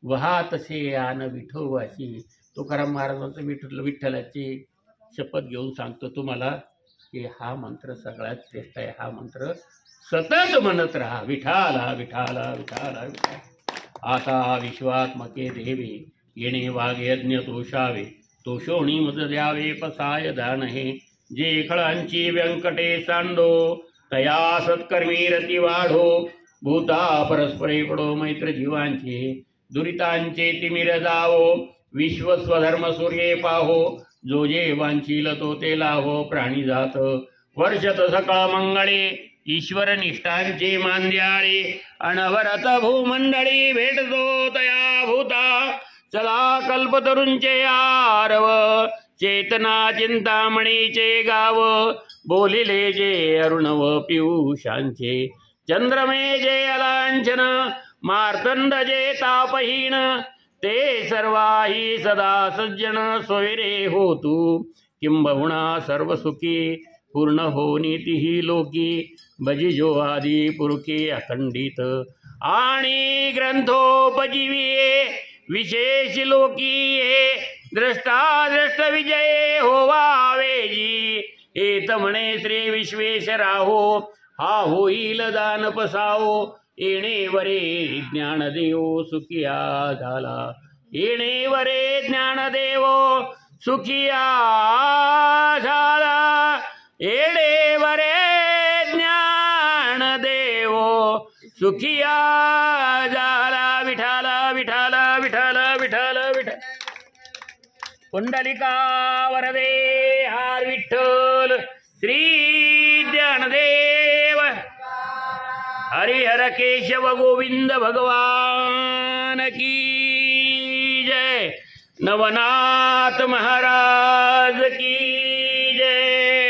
वहा तसे यान विठोबाशी. तुकाराम महाराजांचं विठ्ठलाची शपथ घेऊन सांगतो तुम्हाला की हा मंत्र सगळ्यात श्रेष्ठ आहे. हा मंत्र सतत म्हणत राहा. विठाला विठाला विठाला विठाला. आता विश्वात्मके देवे येणे वाघ यज्ञ तोषावे. तोषोणी मज द्यावे पसाय दान हे. जे खळांची व्यंकटे सांडो तया सत्कर्मी रती वाढो. भूता परस्परे पडो मैत्र जीवांचे. दुरितांचे तिमिर जावो. विश्व स्वधर्म सूर्ये पाहो. जो जे वांछील तो ते लाभो. प्राणी जात वर्षत सकळ मंगळे. ईश्वर निष्ठांचे मांद्याळे. अनवरत भूमंडळी भेटतो तया भूता. चला कल्पतरूंचे आरव. चेतना चिंतामणीचे गाव. बोलिले जे अरुणव पियुषांचे. चंद्रमे जे अलांछन. मार्तंड जे तापहीन. ते सर्वाही सदा सज्जन सोयरे होतू. किंबहुना सर्व सुखी पूर्ण हो नीतीही लोकी. भजिजो आदि पुरखे अखंडित. आणि ग्रंथोपजीवी विशेष लोकी. द्रष्टाद्रष्ट विजय होवावेजी. एत म्हणे श्री विश्वेश्वरा हो. हा होईल दान पसावो. येणे वरे ज्ञानदेव सुखिया झाला. येणे वरे ज्ञानदेव सुखिया झाला. येणे वरे ज्ञानदेव सुखिया झाला. विठाला विठाला विठाला विठाला विठा. पुंडलिका वरदे हार विठ्ठल श्री ज्ञानदेव हरिहर केशव गोविंद भगवान की जय. नवनाथ महाराज की जय.